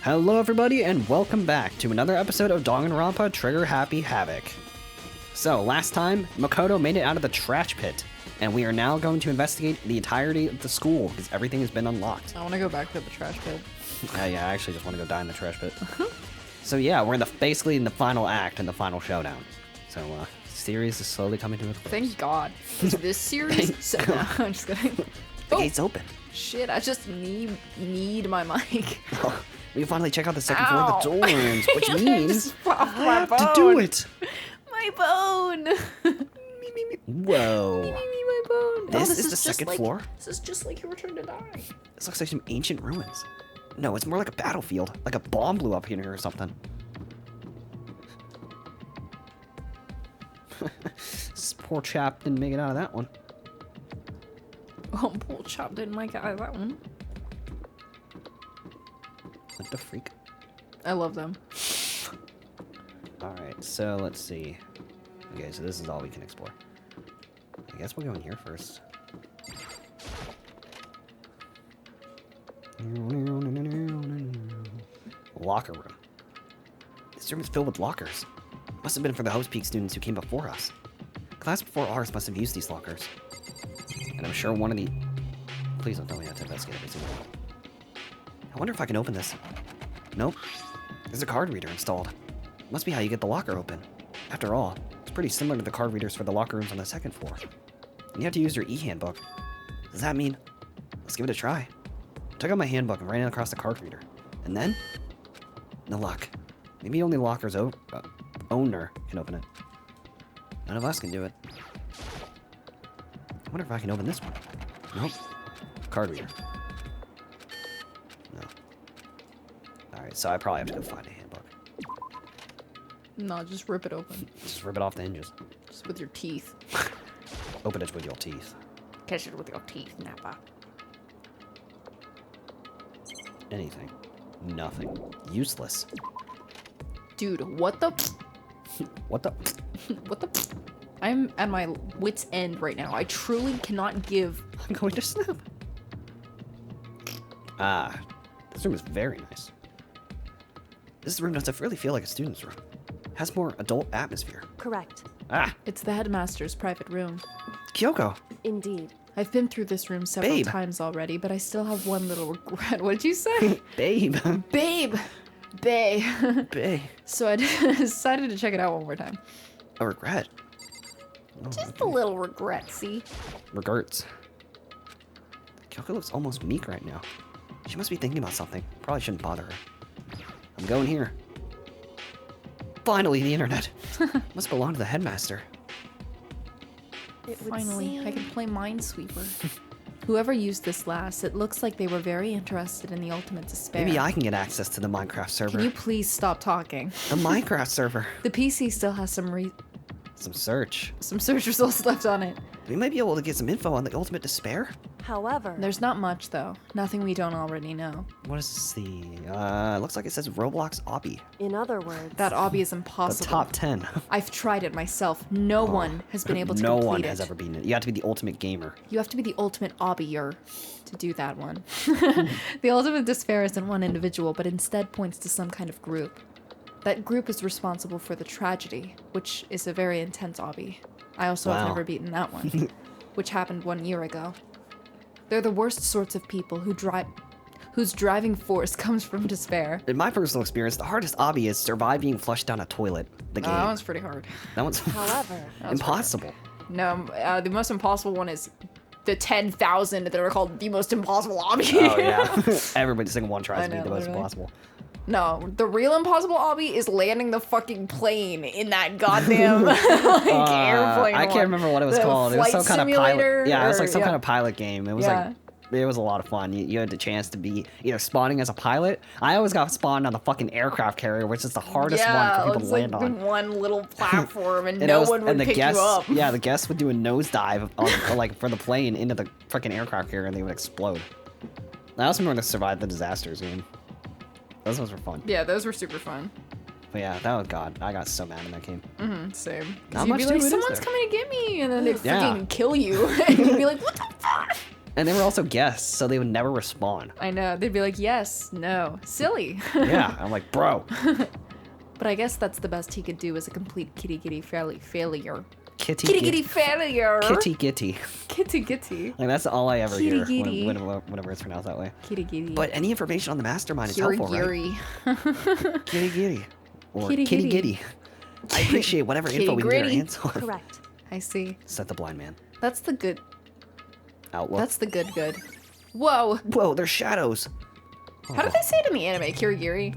Hello everybody and welcome back to another episode of Danganronpa Trigger Happy Havoc. So last time, Makoto made it out of the trash pit, and we are now going to investigate the entirety of the school because everything has been unlocked. I want to go back to the trash pit. Yeah, I actually just want to go die in the trash pit. So yeah, we're basically in the final act and the final showdown. So series is slowly coming to a close. Thank God. Is this series? No, I'm just kidding. The gate's open. Shit, I just need my mic. We can finally check out the second floor of the dorms, which means I have to do it. My bone. Whoa. My bone. This is the second floor? This is just like your Return to Die. This looks like some ancient ruins. No, it's more like a battlefield. Like a bomb blew up here or something. This poor chap didn't make it out of that one. Oh, poor chap didn't make it out of that one. What the freak? I love them. Alright, so let's see. Okay, so this is all we can explore. I guess we'll go in here first. Locker room. This room is filled with lockers. Must have been for the Host Peak students who came before us. Class before ours must have used these lockers. And I'm sure one of the... Please don't tell me I have to investigate every single one. I wonder if I can open this. Nope. There's a card reader installed. Must be how you get the locker open. After all, it's pretty similar to the card readers for the locker rooms on the second floor. You have to use your e-handbook. Does that mean... Let's give it a try. I took out my handbook and ran it across the card reader. And then... No luck. Maybe only the locker's owner can open it. None of us can do it. I wonder if I can open this one. Nope. Card reader. No. Alright, so I probably have to go find a handbook. No, just rip it open. Just rip it off the hinges. Just with your teeth. Open it with your teeth. Catch it with your teeth, Nappa. Anything. Nothing. Useless. Dude, what the... What the... What the... I'm at my wit's end right now. I truly cannot give... I'm going to snap. Ah. This room is very nice. This room doesn't really feel like a student's room. It has more adult atmosphere. Correct. Ah. It's the headmaster's private room. Kyoko. Indeed. I've been through this room several Babe. times already, but I still have one little regret. What did you say? Babe. Babe! Bae. Babe. So I decided to check it out one more time. A regret. Oh, Just a little regret, see? Regrets. Kyoko looks almost meek right now. She must be thinking about something. Probably shouldn't bother her. I'm going here. Finally, the internet. Must belong to the headmaster. It would Finally, seem... I can play Minesweeper. Whoever used this last, it looks like they were very interested in the ultimate despair. Maybe I can get access to the Minecraft server. Can you please stop talking? The Minecraft server. The PC still has some search. search results left on it. We might be able to get some info on the ultimate despair. However... There's not much, though. Nothing we don't already know. What is the... looks like it says Roblox obby. In other words... That obby is The impossible. top 10. I've tried it myself. No one has been able to No complete one it. has ever been it. You have to be the ultimate gamer. You have to be the ultimate obbier to do that one. The ultimate despair isn't one individual, but instead points to some kind of group. That group is responsible for the tragedy, which is a very intense obby. I also have Wow. never beaten that one, which happened 1 year ago. They're the worst sorts of people whose driving force comes from despair. In my personal experience, the hardest obby is survive being flushed down a toilet. The game. That one's pretty hard. That one's However... impossible. No, the most impossible one is the 10,000 that are called the most impossible obby. Oh yeah. Every single one tries I to be know, the most literally. impossible. No, the real impossible obby is landing the fucking plane in that goddamn like airplane. I one. can't remember what it was The called. It was some flight kind of pilot. simulator Yeah, it was like or- some yeah. kind of pilot game. It was Yeah. like, it was a lot of fun. You had the chance to be either spawning as a pilot. I always got spawned on the fucking aircraft carrier, which is the hardest one for people it's to land like on. the one little platform, and, And no it was- one would and the pick guests, you up. Yeah, the guests would do a nosedive on, like for the plane into the freaking aircraft carrier, and they would explode. I also remember to survive the disasters game. Those ones were fun. Yeah, those were super fun. But yeah, that was God. I got so mad in that game. Same. Not Because you'd much be to like, it, is someone's there? coming to get me, and then they'd Yeah. freaking kill you, and you'd be like, what the fuck? And they were also guests, so they would never respond. I know. They'd be like, yes, no, silly. Yeah, I'm like, bro. But I guess that's the best he could do as a complete kitty failure. Kitty Kitty failure. Kitty gitty. Kitty. Like, that's all I ever hear Kitty. whenever it's pronounced that way. Kitty. But any information on the mastermind is helpful, right? Kitty gitty. Or Kitty kitty gitty. gitty. I appreciate whatever info we can get our gritty. hands on. Correct. I see. Set the blind man. That's the good. Outlook. That's the good. Whoa. Whoa, there's shadows. How did they say it in the anime? Kirigiri?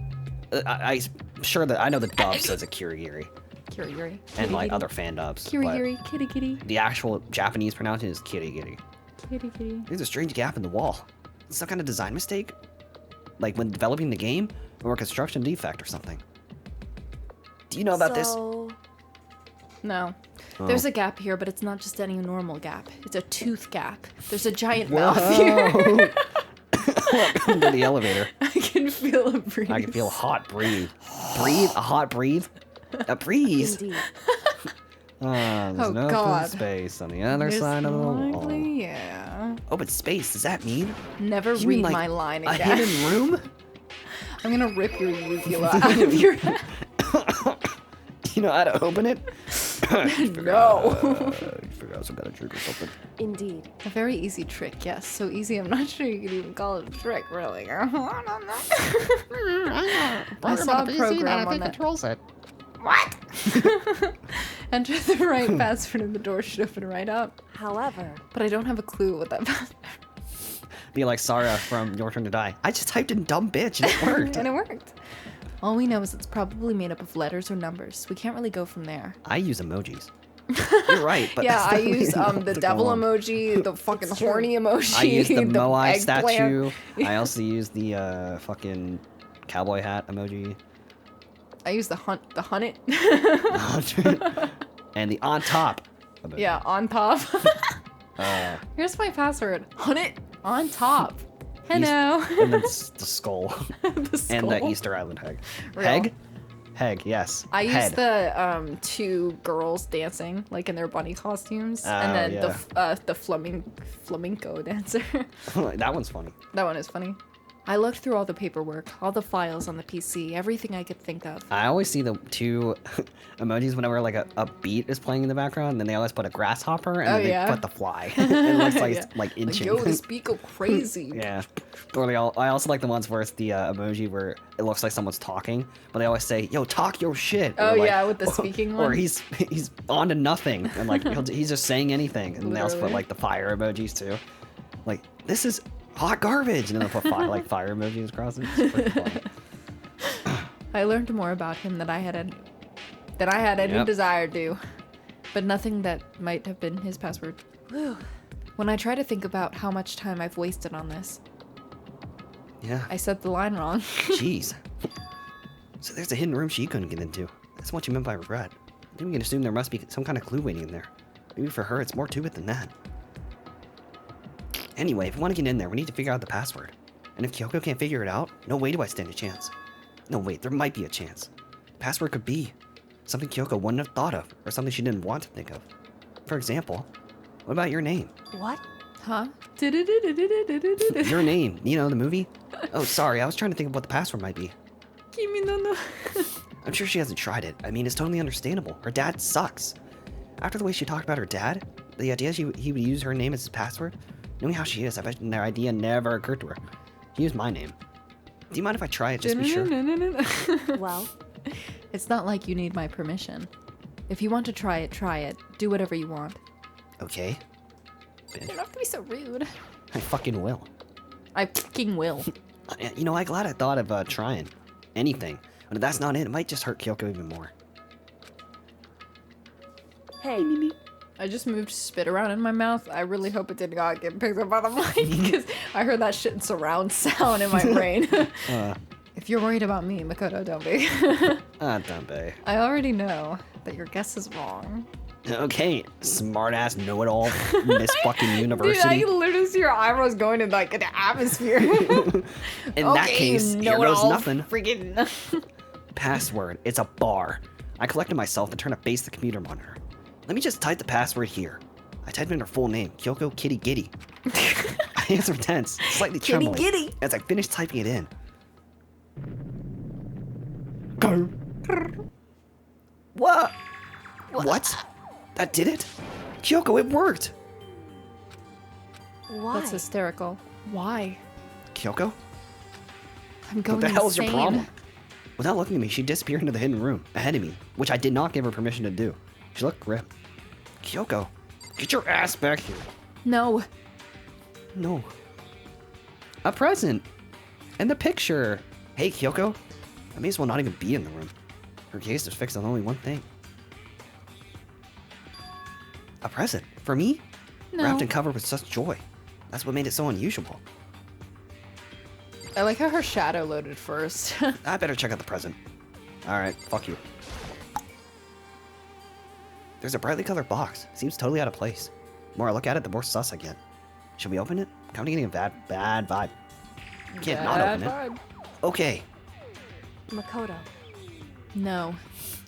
I'm sure that I know the dub says a kirigiri. Kirigiri. And like other fan dubs. Kirigiri. Kitty. But the actual Japanese pronunciation is kirigiri. Kitty. There's a strange gap in the wall. Some kind of design mistake? Like when developing the game? Or a construction defect or something? Do you know about this? No. Oh. There's a gap here, but it's not just any normal gap. It's a tooth gap. There's a giant mouth here. Welcome to the elevator. I can feel a breeze. I can feel a hot breathe. Breathe? A hot breathe? A breeze? Indeed. There's Oh, no God. space on the other side of the wall. Likely, yeah. Open space, does that mean? Never You read mean, like, my line A again. hidden room? I'm gonna rip your uvula out of your head. Do you know how to open it? No. Figure out some kind of trick or something. Indeed. A very easy trick, yes. So easy, I'm not sure you could even call it a trick, really. I saw a program on that. controls it. What? Enter the right password and the door should open right up. However, But I don't have a clue what that password Be like Sarah from Your Turn to Die. I just typed in dumb bitch and it worked. and it worked. All we know is it's probably made up of letters or numbers. We can't really go from there. I use emojis. You're right, but Yeah, that's I not really use enough the to devil go on. emoji, the fucking horny emoji. I use the Moai eggplant. statue. I also use the fucking cowboy hat emoji. I use the hunted. And the on top emoji. Yeah, on top. Uh, Here's my password. Hunted on top. Hello. and then the skull. The skull. And the Easter Island heg. Real. Heg? Heg, yes. I use Head. the two girls dancing like in their bunny costumes, and Oh, then yeah. the flamenco dancer. That one's funny. That one is funny. I looked through all the paperwork, all the files on the PC, everything I could think of. I always see the two emojis whenever like a beat is playing in the background, and then they always put a grasshopper and Oh, then they yeah. put the fly. It looks like Yeah. it's like Like, inching. yo, this beat go crazy. Yeah. Or I also like the ones where it's the emoji where it looks like someone's talking, but they always say, "Yo, talk your shit." Oh, Or like- yeah, with the speaking Or one. he's on to nothing, and like he's just saying anything, and they also put Literally. like the fire emojis too. Like, this is hot garbage, and then they'll put fire emojis across it. It's pretty funny. I learned more about him than I had any Yep. desire to, but nothing that might have been his password. whew, When I try to think about how much time I've wasted on this, Yeah. I said the line wrong. Jeez. So there's a hidden room she couldn't get into. That's what you meant by regret. Then we can assume there must be some kind of clue waiting in there. Maybe for her, it's more to it than that. Anyway, if we want to get in there, we need to figure out the password. And if Kyoko can't figure it out, no way do I stand a chance. No, wait, there might be a chance. Password could be something Kyoko wouldn't have thought of, or something she didn't want to think of. For example, what about your name? what? Huh? Your name, you know, the movie? Oh, sorry, I was trying to think of what the password might be. Kimi no no. I'm sure she hasn't tried it. I mean, it's totally understandable. Her dad sucks. After the way she talked about her dad, the idea he would use her name as his password, knowing how she is, I bet the idea never occurred to her. He used my name. Do you mind if I try it just to be sure? Well, It's not like you need my permission. If you want to try it, try it. Do whatever you want. Okay. You don't have to be so rude. I fucking will. I fucking will. You know, I'm glad I thought of trying anything. But if that's not it, it might just hurt Kyoko even more. hey, I just moved spit around in my mouth. I really hope it did not get picked up on the mic because I heard that shit in surround sound in my brain. If you're worried about me, Makoto, don't be. Dambe. I already know that your guess is wrong. Okay, smartass know-it-all, Miss fucking Dude, I University. can literally see your eyebrows going in like the atmosphere. In that case, here goes nothing. Freaking. Password. It's a bar. I collected myself and turned to face the computer monitor. Let me just type the password here. I typed in her full name, Kyoko Kitty Giddy. hands are tense, slightly Kitty trembling giddy. as I finish typing it in. What? What? That did it? Kyoko, it worked! Why? That's hysterical. Why? Kyoko? I'm going What the hell is your insane. problem? Without looking at me, she disappeared into the hidden room ahead of me, which I did not give her permission to do. She looked grim. Kyoko, get your ass back here. No. No. A present. And the picture. Hey, Kyoko. I may as well not even be in the room. Her gaze is fixed on only one thing. A present. For me? No. Wrapped and covered with such joy. That's what made it so unusual. I like how her shadow loaded first. I better check out the present. Alright, fuck you. There's a brightly colored box. Seems totally out of place. The more I look at it, the more sus I get. Should we open it? I'm kinda getting a bad vibe. Can't not open it. Okay. Makoto. No.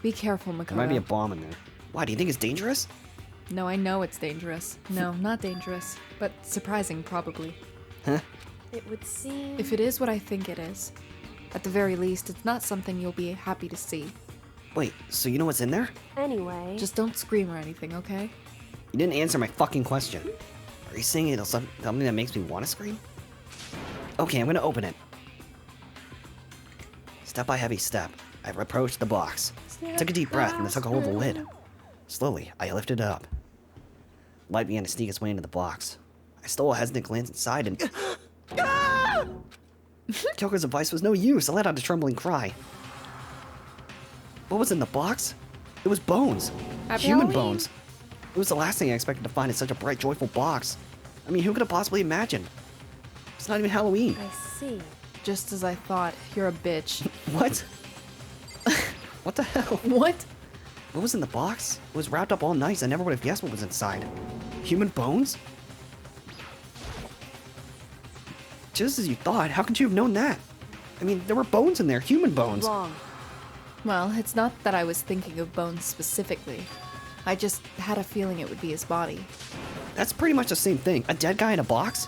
Be careful, Makoto. There might be a bomb in there. Why, do you think it's dangerous? No, I know it's dangerous. No, not dangerous. But surprising, probably. Huh? It would seem. If it is what I think it is, at the very least, it's not something you'll be happy to see. Wait, so you know what's in there? Anyway. Just don't scream or anything, okay? You didn't answer my fucking question. Are you saying it'll something that makes me want to scream? Okay, I'm gonna open it. Step by heavy step, I approached the box. Took a deep breath and then took a hold of the lid. Slowly, I lifted it up. Light began to sneak its way into the box. I stole a hesitant glance inside and... Kyoko's advice was no use. I let out a trembling cry. What was in the box? It was bones. Happy Human Halloween. bones. It was the last thing I expected to find in such a bright, joyful box. I mean, who could have possibly imagined? It's not even Halloween. I see. Just as I thought, you're a bitch. What? What the hell? What? What was in the box? It was wrapped up all nice. I never would have guessed what was inside. Human bones? Just as you thought. How could you have known that? I mean, there were bones in there. Human bones. Wrong. Well, it's not that I was thinking of bones specifically. I just had a feeling it would be his body. That's pretty much the same thing. A dead guy in a box?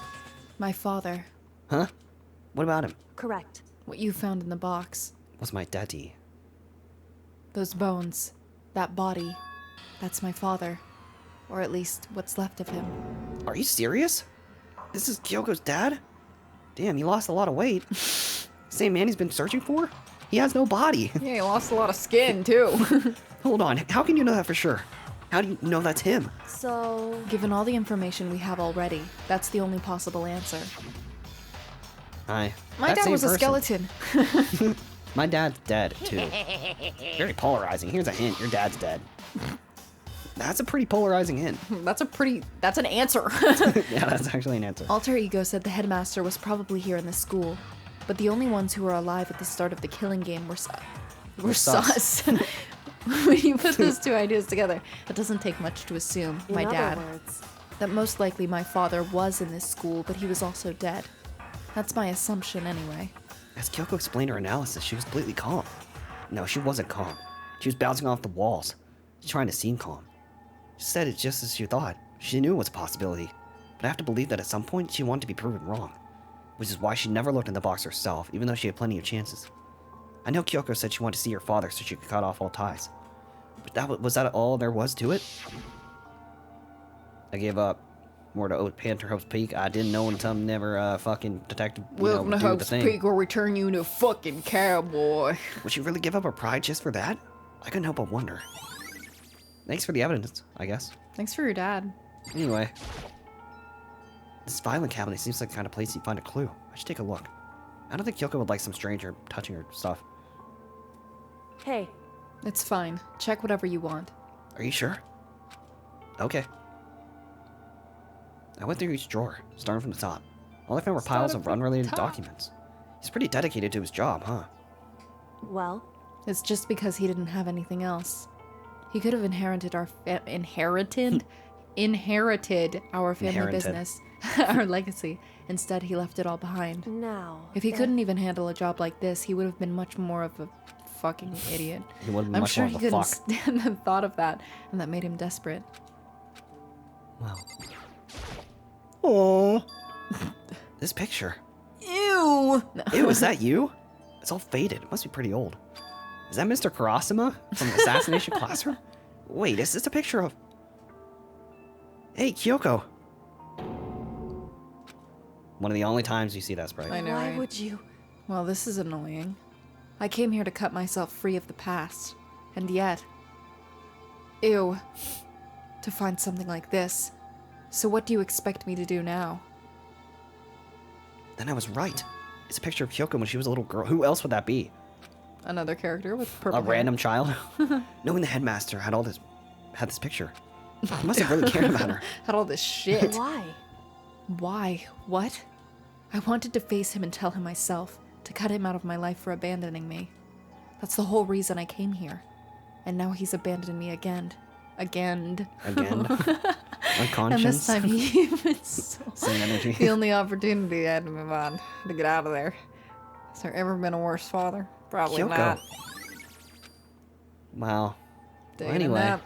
My father. Huh? What about him? Correct. What you found in the box. Was my daddy. Those bones. That body. That's my father. Or at least what's left of him. Are you serious? This is Kyoko's dad? Damn, he lost a lot of weight. Same man he's been searching for? He has no body. Yeah, he lost a lot of skin, too. Hold on, how can you know that for sure? How do you know that's him? So. Given all the information we have already, that's the only possible answer. Hi. My that dad same was a person. skeleton. My dad's dead, too. Very polarizing. Here's a hint. Your dad's dead. That's a pretty polarizing hint. That's an answer. Yeah, that's actually an answer. Alter Ego said the headmaster was probably here in the school, but the only ones who were alive at the start of the killing game were sus. When you put those two ideas together, it doesn't take much to assume, In my other dad, words, that most likely my father was in this school, but he was also dead. That's my assumption anyway. As Kyoko explained her analysis, she was completely calm. No, she wasn't calm. She was bouncing off the walls. She's trying to seem calm. She said it just as she thought. She knew it was a possibility. But I have to believe that at some point she wanted to be proven wrong. Which is why she never looked in the box herself, even though she had plenty of chances. I know Kyoko said she wanted to see her father so she could cut off all ties. But was that all there was to it? I gave up. More to Panther Hope's Peak. I didn't know until never fucking detective. Welcome to do the Hope's thing. Peak, or return you into a fucking cowboy. Would she really give up her pride just for that? I couldn't help but wonder. Thanks for the evidence, I guess. Thanks for your dad. Anyway. This filing cabinet seems like the kind of place you'd find a clue. I should take a look. I don't think Kyoko would like some stranger touching her stuff. hey, It's fine. Check whatever you want. Are you sure? Okay. I went through each drawer, starting from the top. All I found were piles of unrelated documents. He's pretty dedicated to his job, huh? well, It's just because he didn't have anything else. He could have inherited our inherited our family Inherited. business, our legacy. Instead, he left it all behind. now. If he couldn't even handle a job like this, he would have been much more of a fucking idiot. He would have been I'm much sure more he of a couldn't fuck. stand the thought of that, and that made him desperate. Well. Oh. This picture. Ew! No. Ew, is that you? It's all faded. It must be pretty old. Is that Mr. Karasuma from Assassination Classroom? Wait, is this a picture of... Hey, Kyoko. One of the only times you see that sprite. I know, Why right? would you? Well, this is annoying. I came here to cut myself free of the past, and yet... Ew. To find something like this. So what do you expect me to do now? Then I was right. It's a picture of Kyoko when she was a little girl. Who else would that be? Another character with purple A hair. random child? Knowing the headmaster had this picture. He must have really cared about her. Had all this shit. Why? Why? What? I wanted to face him and tell him myself, to cut him out of my life for abandoning me. That's the whole reason I came here. And now he's abandoned me again. Again. Again. My And conscience. this time he even so... Same energy. The only opportunity I had to move on, to get out of there. Has there ever been a worse father? Probably Kyoko. not. Wow. Well, Taking a anyway, nap.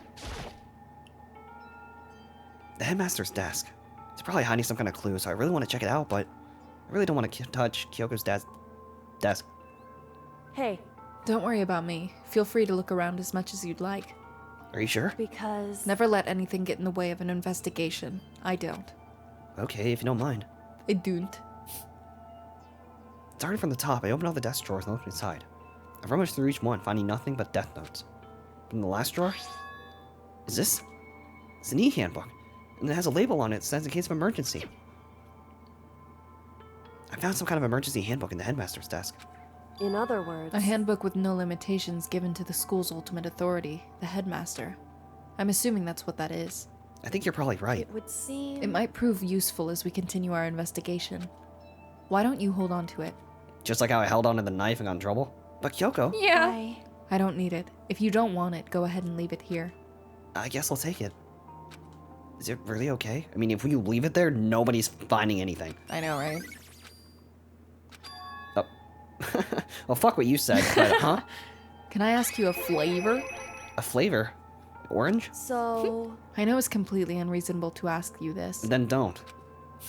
the headmaster's desk. It's probably hiding some kind of clue, so I really want to check it out, but I really don't want to touch Kyoko's dad's desk. Hey, Don't worry about me. Feel free to look around as much as you'd like. Are you sure? because... Never let anything get in the way of an investigation. I don't. Okay, if you don't mind. I don't. Starting from the top, I opened all the desk drawers and looked inside. I rummaged through each one, finding nothing but death notes. But in the last drawer, is this? It's an e-handbook, and it has a label on it that says in case of emergency. I found some kind of emergency handbook in the headmaster's desk. In other words... A handbook with no limitations given to the school's ultimate authority, the headmaster. I'm assuming that's what that is. I think you're probably right. It would seem... It might prove useful as we continue our investigation. Why don't you hold on to it? Just like how I held onto the knife and got in trouble. But Kyoko, I don't need it. If you don't want it, go ahead and leave it here. I guess I'll take it. Is it really okay? I mean, if we leave it there, nobody's finding anything. I know, right? Oh. Well, fuck what you said, but huh? Can I ask you a flavor? A flavor? Orange? So... I know it's completely unreasonable to ask you this, Then don't.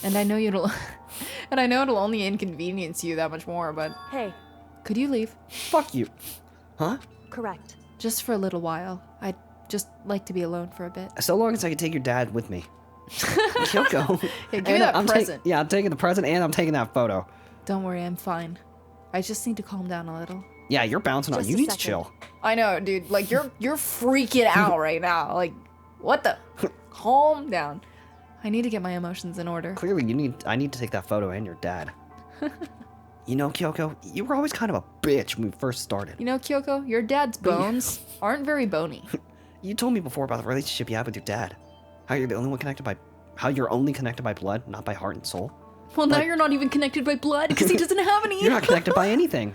and I know it'll only inconvenience you that much more, but Hey, could you leave? Fuck you. Huh? correct. Just for a little while. I'd just like to be alone for a bit. So long as I can take your dad with me. Kyoko. Yeah, give me And that I'm present. yeah, I'm taking the present and I'm taking that photo. Don't worry, I'm fine. I just need to calm down a little. Yeah, you're bouncing on. Just You a need to second. chill. I know, dude. Like, you're freaking out right now. Like, what the? Calm down. I need to get my emotions in order. Clearly, I need to take that photo and your dad. You know, Kyoko, you were always kind of a bitch when we first started. You know, Kyoko, your dad's bones aren't very bony. You told me before about the relationship you have with your dad. How you're only connected by blood, not by heart and soul. Well, now But- you're not even connected by blood because he doesn't have any. You're not connected by anything.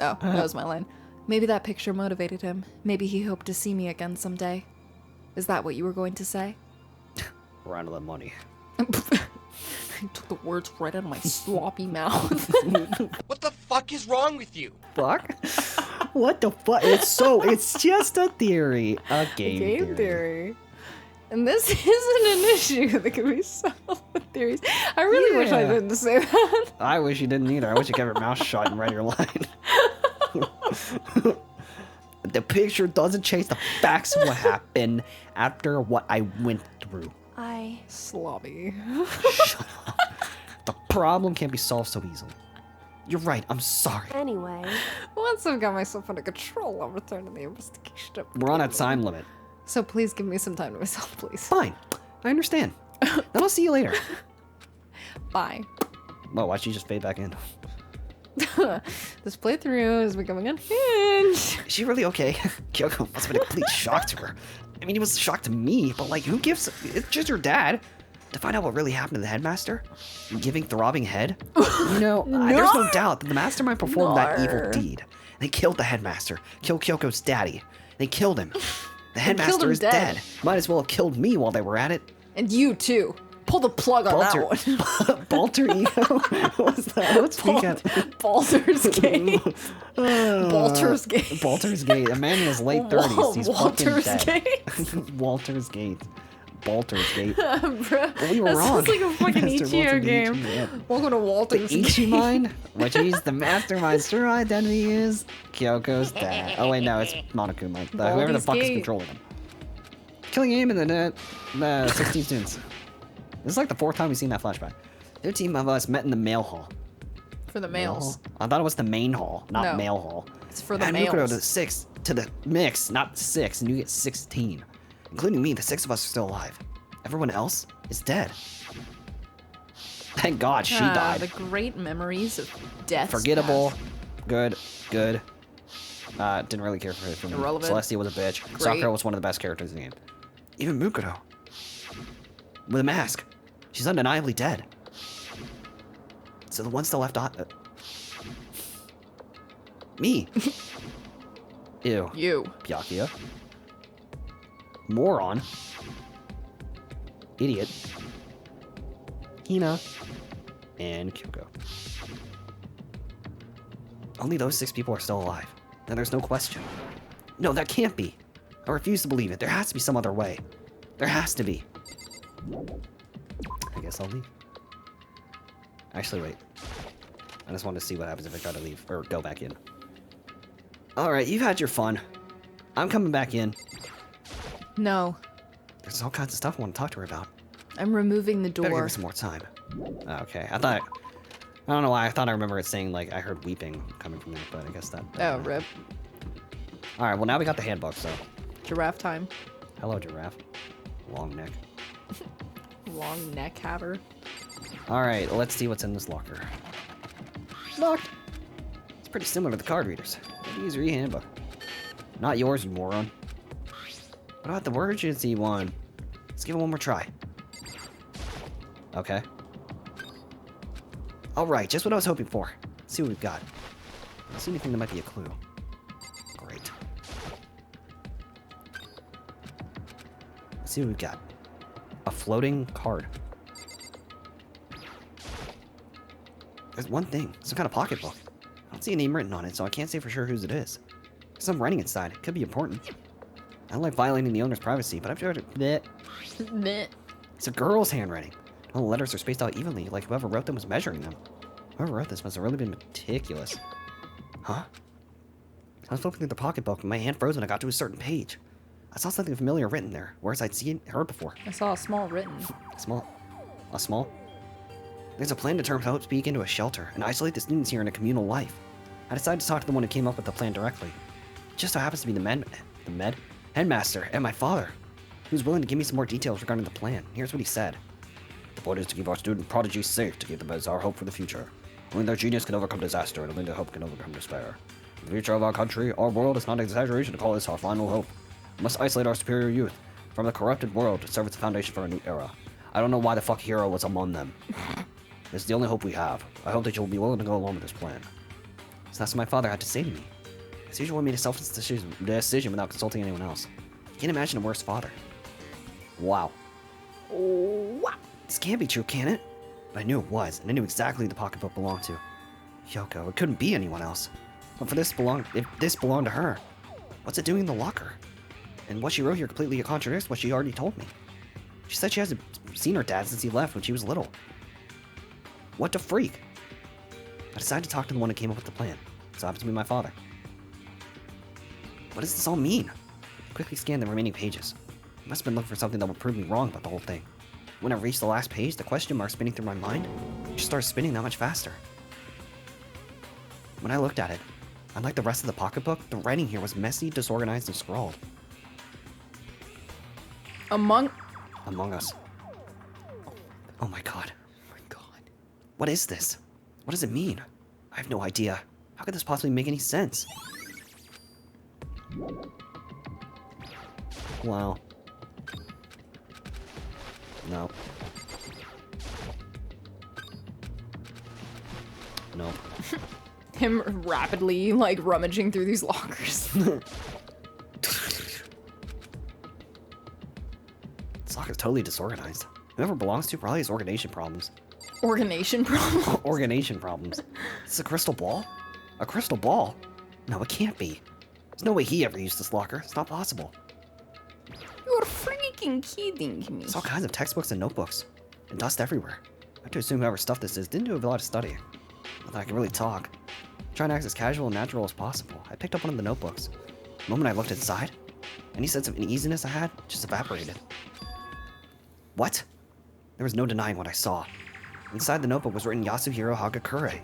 Oh, that was my line. Maybe that picture motivated him. Maybe he hoped to see me again someday. Is that what you were going to say? We're out of the money. I took the words right out of my sloppy mouth. What the fuck is wrong with you? Fuck? What the fuck? It's just a theory. A game theory. And this isn't an issue that can be solved with theories. I really wish I Yeah. didn't say that. I wish you didn't either. I wish you kept your mouth shut and read your line. The picture doesn't change the facts of what happened after what I went through. Sloppy. Shut up. The problem can't be solved so easily. You're right, I'm sorry. Anyway, Once I've got myself under control, I'll return to the investigation. We're on a time limit. So please give me some time to myself, please. Fine. I understand. Then I'll see you later. Bye. Well, why'd she just fade back in? This playthrough is becoming unhinged. Is she really okay? Kyoko must have been a complete shock to her. I mean, it was a shock to me, but like, who gives... It's just her dad. To find out what really happened to the headmaster? Giving throbbing head? You know, there's no doubt that the mastermind performed that evil deed. They killed the headmaster. Killed Kyoko's daddy. They killed him. The headmaster him is dead. dead. Might as well have killed me while they were at it. And you too. Pull the plug on that one. Balter ego? What's that? Let's speak at... Baldur's Gate. Baldur's Gate. Baldur's Gate. A man in his late 30s. He's Walter's fucking dead. Gate. Walter's Gate. Baldur's Gate. Bro, We were that wrong. sounds like a fucking Master Ichigo Waltz game. of the Ichigo. Welcome to The Walter's Gate. Ichimine, which means the mastermind's true identity is Kyoko's dad. Oh wait, no, it's Monokuma. Whoever the Baldi's fuck is Gate. controlling him. Killing aim in the 16 students. This is like the 4th time we've seen that flashback. Their team of us met in the mail hall. For the Mail males. hall? I thought it was the main hall, not No. mail hall. It's for the Add males. Mukuro to the mix, not 6, and you get 16. Including me, the 6 of us are still alive. Everyone else is dead. Thank God she died. The great memories of death. Forgettable. Good. Didn't really care for her. Irrelevant. Celestia was a bitch. Sakura was one of the best characters in the game. Even Mukuro. With a mask. She's undeniably dead. So the one still left on... me. Ew. You. Byakuya. Moron. Idiot. Hina. And Kyoko. Only those 6 people are still alive. And there's no question. No, that can't be. I refuse to believe it. There has to be some other way. There has to be. I guess I'll leave. Actually, wait. I just wanted to see what happens if I try to leave. Or go back in. Alright, you've had your fun. I'm coming back in. No. There's all kinds of stuff I want to talk to her about. I'm removing the Better give door. her some more time. Okay, I don't know why, I thought I remember it saying, like, I heard weeping coming from there, but I guess that... Oh, rip. Alright, well now we got the handbook, so... Giraffe time. Hello, giraffe. Long neck. Long neck haver. Alright, let's see what's in this locker. Locked! It's pretty similar to the card readers. The user e-handbook. Not yours, you moron. What about the emergency one? Let's give it one more try. Okay. Alright, just what I was hoping for. Let's see what we've got. Let's see anything that might be a clue. Great. Let's see what we've got. A floating card. There's one thing. Some kind of pocketbook. I don't see a name written on it, so I can't say for sure whose it is. There's some writing inside. It could be important. I don't like violating the owner's privacy, but I've tried to... Meh. It's a girl's handwriting. All the letters are spaced out evenly, like whoever wrote them was measuring them. Whoever wrote this must have really been meticulous. Huh? I was flipping through the pocketbook and my hand froze when I got to a certain page. I saw something familiar written there, whereas I'd seen heard before. I saw a small written. A small? There's a plan to turn Havoc into a shelter and isolate the students here in a communal life. I decided to talk to the one who came up with the plan directly. It just so happens to be the headmaster and my father, who's willing to give me some more details regarding the plan. Here's what he said. The point is to keep our student prodigies safe, to give them as our hope for the future. Only their genius can overcome disaster, and only their hope can overcome despair. The future of our country, our world, is not an exaggeration to call this our final hope. We must isolate our superior youth from the corrupted world to serve as the foundation for a new era. I don't know why the fuck Hero was among them. This is the only hope we have. I hope that you'll be willing to go along with this plan. So that's what my father had to say to me. As usual, he made a selfless decision without consulting anyone else. I can't imagine a worse father. Wow. Wow. This can't be true, can it? But I knew it was, and I knew exactly who the pocketbook belonged to. Yoko, it couldn't be anyone else. But if this belonged to her, what's it doing in the locker? And what she wrote here completely contradicts what she already told me. She said she hasn't seen her dad since he left when she was little. What the freak? I decided to talk to the one who came up with the plan. So it happens to be my father. What does this all mean? I quickly scanned the remaining pages. I must have been looking for something that would prove me wrong about the whole thing. When I reached the last page, the question mark spinning through my mind just started spinning that much faster. When I looked at it, unlike the rest of the pocketbook, the writing here was messy, disorganized, and scrawled. Among Us. Oh my god. What is this? What does it mean? I have no idea. How could this possibly make any sense? Wow. No. Nope. him rapidly, like, rummaging through these lockers. This locker's totally disorganized. Whoever belongs to probably has organization problems. Organization problem? Organization problems. It's a crystal ball? A crystal ball? No, it can't be. There's no way he ever used this locker. It's not possible. You're freaky! fucking kidding me? There's all kinds of textbooks and notebooks. And dust everywhere. I have to assume whoever stuff this is didn't do a lot of studying. Not that I can really talk. I'm trying to act as casual and natural as possible. I picked up one of the notebooks. The moment I looked inside, any sense of uneasiness I had just evaporated. What? There was no denying what I saw. Inside the notebook was written Yasuhiro Hagakure.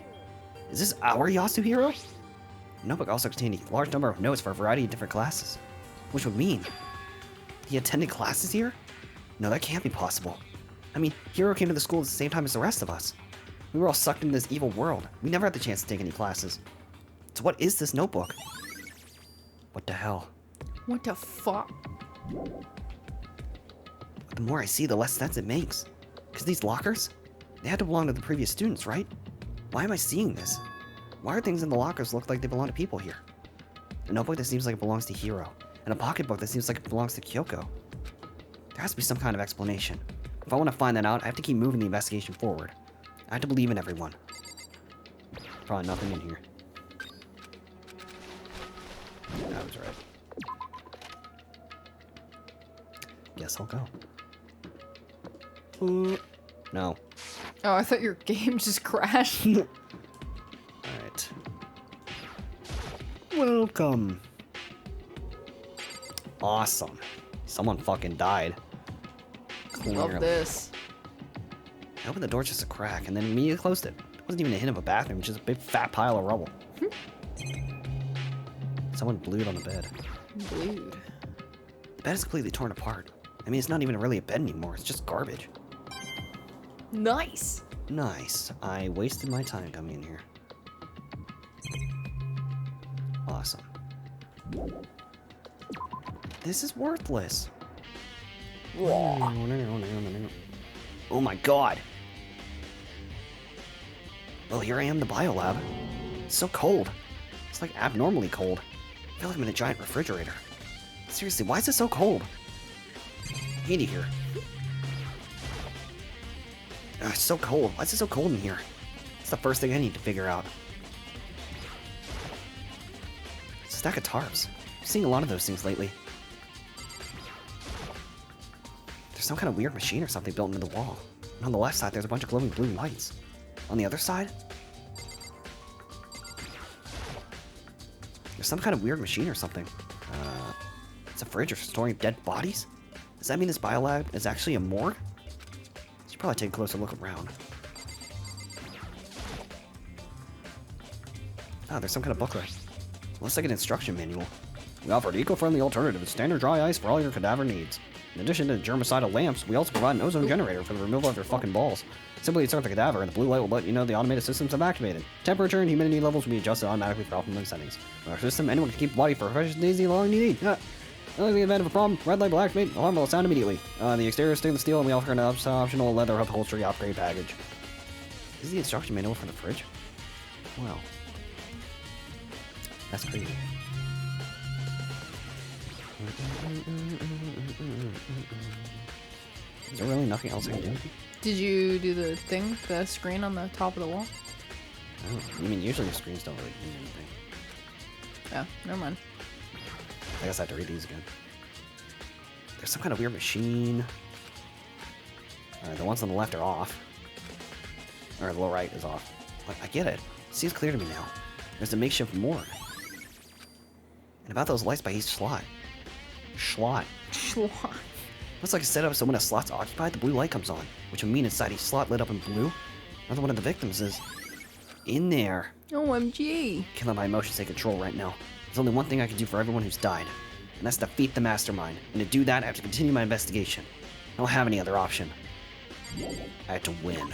Is this our Yasuhiro? The notebook also contained a large number of notes for a variety of different classes. Which would mean he attended classes here? No, that can't be possible. I mean, Hiro came to the school at the same time as the rest of us. We were all sucked into this evil world. We never had the chance to take any classes. So what is this notebook? What the hell? What the fuck? The more I see, the less sense it makes. Because these lockers? They had to belong to the previous students, right? Why am I seeing this? Why are things in the lockers look like they belong to people here? A notebook that seems like it belongs to Hiro, and a pocketbook that seems like it belongs to Kyoko. There has to be some kind of explanation. If I want to find that out, I have to keep moving the investigation forward. I have to believe in everyone. Probably nothing in here. I was right. Yes, I'll go. No. Oh, I thought your game just crashed. Alright. Welcome. Awesome. Someone fucking died. Love this. I opened the door just a crack and then immediately closed it. It wasn't even a hint of a bathroom, just a big fat pile of rubble. Someone blued on the bed. Blued. The bed is completely torn apart. I mean, it's not even really a bed anymore, it's just garbage. Nice. Nice. I wasted my time coming in here. Awesome. This is worthless. Oh my god. Well, here I am in the biolab. It's so cold. It's like abnormally cold. I feel like I'm in a giant refrigerator. Seriously, why is it so cold? Handy here. It's so cold. Why is it so cold in here? It's the first thing I need to figure out. It's a stack of tarps. I'm seeing a lot of those things lately. There's some kind of weird machine or something built into the wall. And on the left side, there's a bunch of glowing blue lights. On the other side, there's some kind of weird machine or something. It's a fridge for storing dead bodies? Does that mean this biolab is actually a morgue? Should probably take a closer look around. Oh, there's some kind of booklet. Looks like an instruction manual. We offer an eco-friendly alternative to standard dry ice for all your cadaver needs. In addition to germicidal lamps, we also provide an ozone generator for the removal of your fucking balls. Simply insert the cadaver and the blue light will let you know the automated systems have activated. Temperature and humidity levels will be adjusted automatically for optimum settings. With our system, anyone can keep the body for a fresh daisy long need. In the event of a problem, red light will activate, alarm will sound immediately. The exterior is stainless steel and we offer an optional leather upholstery upgrade package. This is the instruction manual for the fridge? Wow. That's crazy. Is there really nothing else I can do? Did you do the thing, the screen on the top of the wall? Oh, I mean, usually the screens don't really do anything. Yeah, never mind. I guess I have to read these again. There's some kind of weird machine. The ones on the left are off. Or the lower right is off. But I get it. It seems clear to me now. There's a makeshift morgue. And about those lights by each slot. Slot. Slot. Looks like a setup so when a slot's occupied, the blue light comes on, which would mean inside each slot lit up in blue. Another one of the victims is in there. OMG. Can't let my emotions take control right now. There's only one thing I can do for everyone who's died, and that's defeat the mastermind. And to do that, I have to continue my investigation. I don't have any other option. I have to win.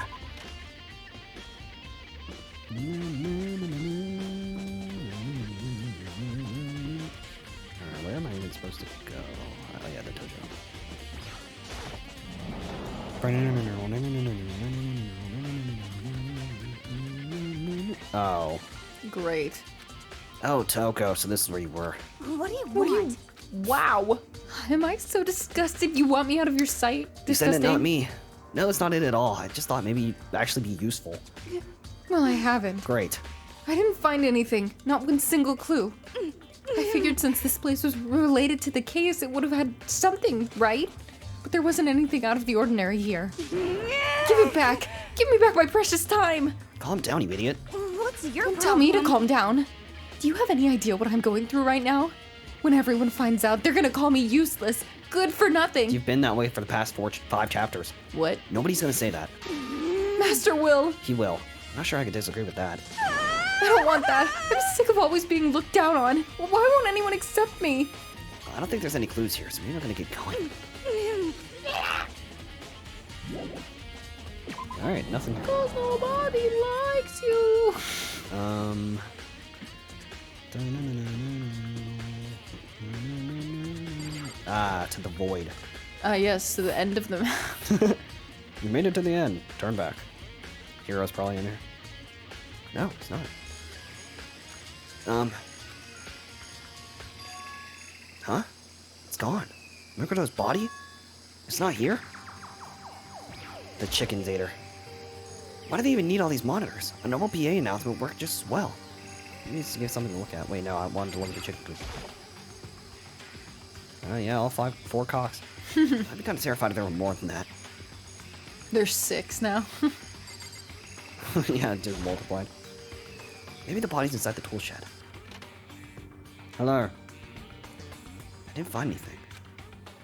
Where am I even supposed to go? Oh yeah, the dojo. Oh. Great. Oh, Toko, so this is where you were. What do you want? Wow. Am I so disgusted you want me out of your sight? You said it, not me. No, it's not it at all. I just thought maybe you'd actually be useful. Well, I haven't. Great. I didn't find anything. Not one single clue. I figured since this place was related to the case, it would have had something, right? but there wasn't anything out of the ordinary here. Give it back! Give me back my precious time! Calm down, you idiot. What's your Don't tell me to calm down. Do you have any idea what I'm going through right now? When everyone finds out, they're gonna call me useless, good for nothing. You've been that way for the past 5 chapters. What? Nobody's gonna say that. Master Will. He will. I'm not sure I could disagree with that. I don't want that. I'm sick of always being looked down on. Why won't anyone accept me? I don't think there's any clues here, so maybe we're gonna get going. Alright, nothing. Cause nobody likes you. To the void. Yes, to the end of the map. You made it to the end. Turn back. Hero's probably in here. No, it's not. Huh? It's gone. Mukuro's body? It's not here? The chickens ate her. Why do they even need all these monitors? A normal PA announcement worked just as well. It needs to give something to look at. Wait, no, I wanted to look at the chicken coop. Yeah, all 4 cocks. I'd be kind of terrified if there were more than that. There's 6 now. Yeah, it just multiplied. Maybe the body's inside the tool shed. Hello. I didn't find anything.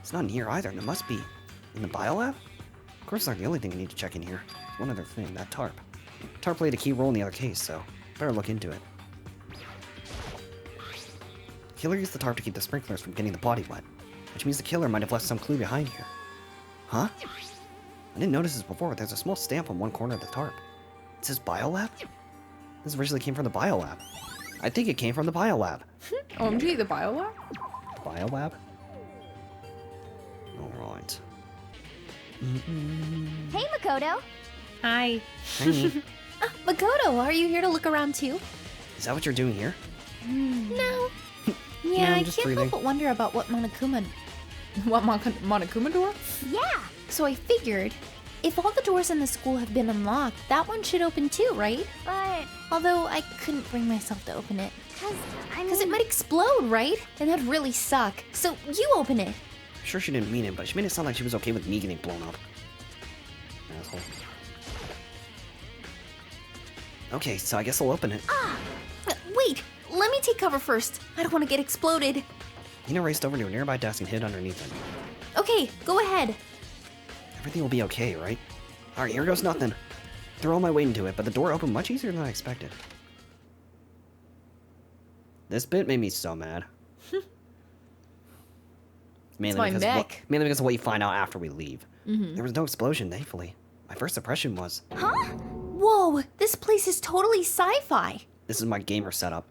It's not in here either, and it must be in the biolab? Of course, it's not the only thing I need to check in here. There's one other thing, that tarp. Tarp played a key role in the other case, so better look into it. Killer used the tarp to keep the sprinklers from getting the body wet, which means the killer might have left some clue behind here. Huh? I didn't notice this before, but there's a small stamp on one corner of the tarp. It says biolab? This originally came from the biolab. I think it came from the biolab. OMG, the biolab? Biolab? Alright. Hey, Makoto. Hi. Hey, Makoto, are you here to look around too? is that what you're doing here? No. Yeah, Yeah, I'm I just can't breathing. help but wonder about what Monokuma... What, Monokuma door? Yeah. So I figured, if all the doors in the school have been unlocked, that one should open too, right? But... Although I couldn't bring myself to open it. Because it might explode, right? And that'd really suck. So you open it. I'm sure she didn't mean it, but she made it sound like she was okay with me getting blown up. Asshole. Okay, so I guess I'll open it. Wait, let me take cover first. I don't want to get exploded. Nina raced over to a nearby desk and hid underneath it. Okay, go ahead. Everything will be okay, right? Alright, here goes nothing. Threw all my weight into it, but the door opened much easier than I expected. This bit made me so mad. mainly, my because neck. mainly because of what you find out after we leave. There was no explosion, thankfully. My first impression was, Huh? Whoa, this place is totally sci-fi. this is my gamer setup.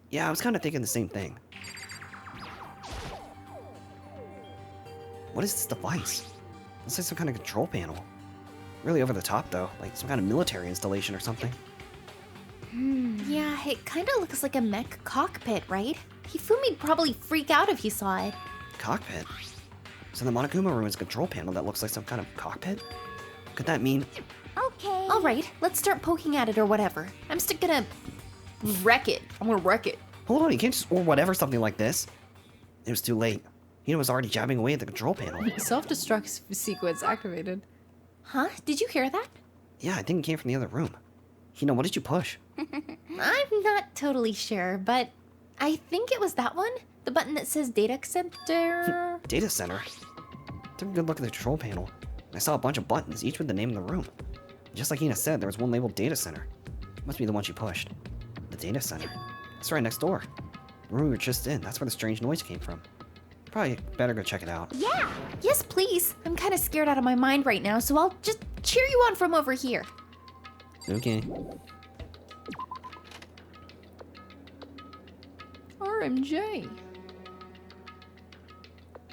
Yeah, I was kind of thinking the same thing. What is this device? Looks like some kind of control panel. Really over the top though, like some kind of military installation or something. Yeah, it kind of looks like a mech cockpit, right? Hifumi'd probably freak out if he saw it. Cockpit? So the Monokuma room is a control panel that looks like some kind of cockpit? Could that mean... Okay. All right, let's start poking at it or whatever. I'm still gonna wreck it. I'm gonna wreck it. Hold on, you can't just or whatever something like this. It was too late. Hina was already jabbing away at the control panel. Self-destruct sequence activated. Huh? Did you hear that? Yeah, I think it came from the other room. Hina, what did you push? I'm not totally sure, but I think it was that one. The button that says Data Center. Data center? Took a good look at the control panel. I saw a bunch of buttons, each with the name of the room. Just like Hina said, there was one labeled Data Center. Must be the one she pushed. The Data Center. It's right next door. The room we were just in, that's where the strange noise came from. Probably better go check it out. Yeah. Yes, please. I'm kind of scared out of my mind right now, so I'll just cheer you on from over here. Okay. RMJ.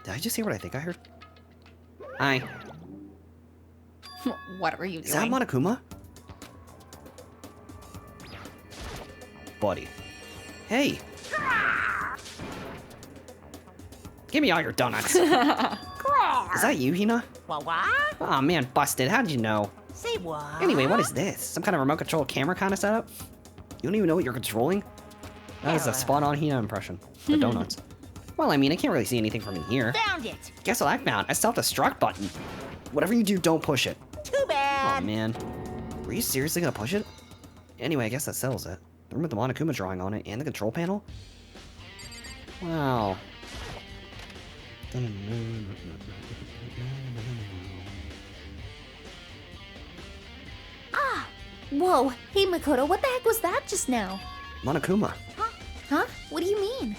Did I just hear what I think I heard? Hi. What are you Is that doing? Monokuma? Buddy. Hey! Give me all your donuts. Is that you, Hina? What? Aw, man, busted. How'd you know? Say what? Anyway, what is this? Some kind of remote control camera kind of setup? You don't even know what you're controlling? That is a spot-on Hina impression. The donuts. Well, I mean, I can't really see anything from in here. Found it. Guess what I found? A self-destruct button. Whatever you do, don't push it. Too Oh, bad. man. Were you seriously gonna push it? Anyway, I guess that settles it. The room with the Monokuma drawing on it and the control panel? Wow. Whoa, hey Makoto, what the heck was that just now? Monokuma. Huh? What do you mean?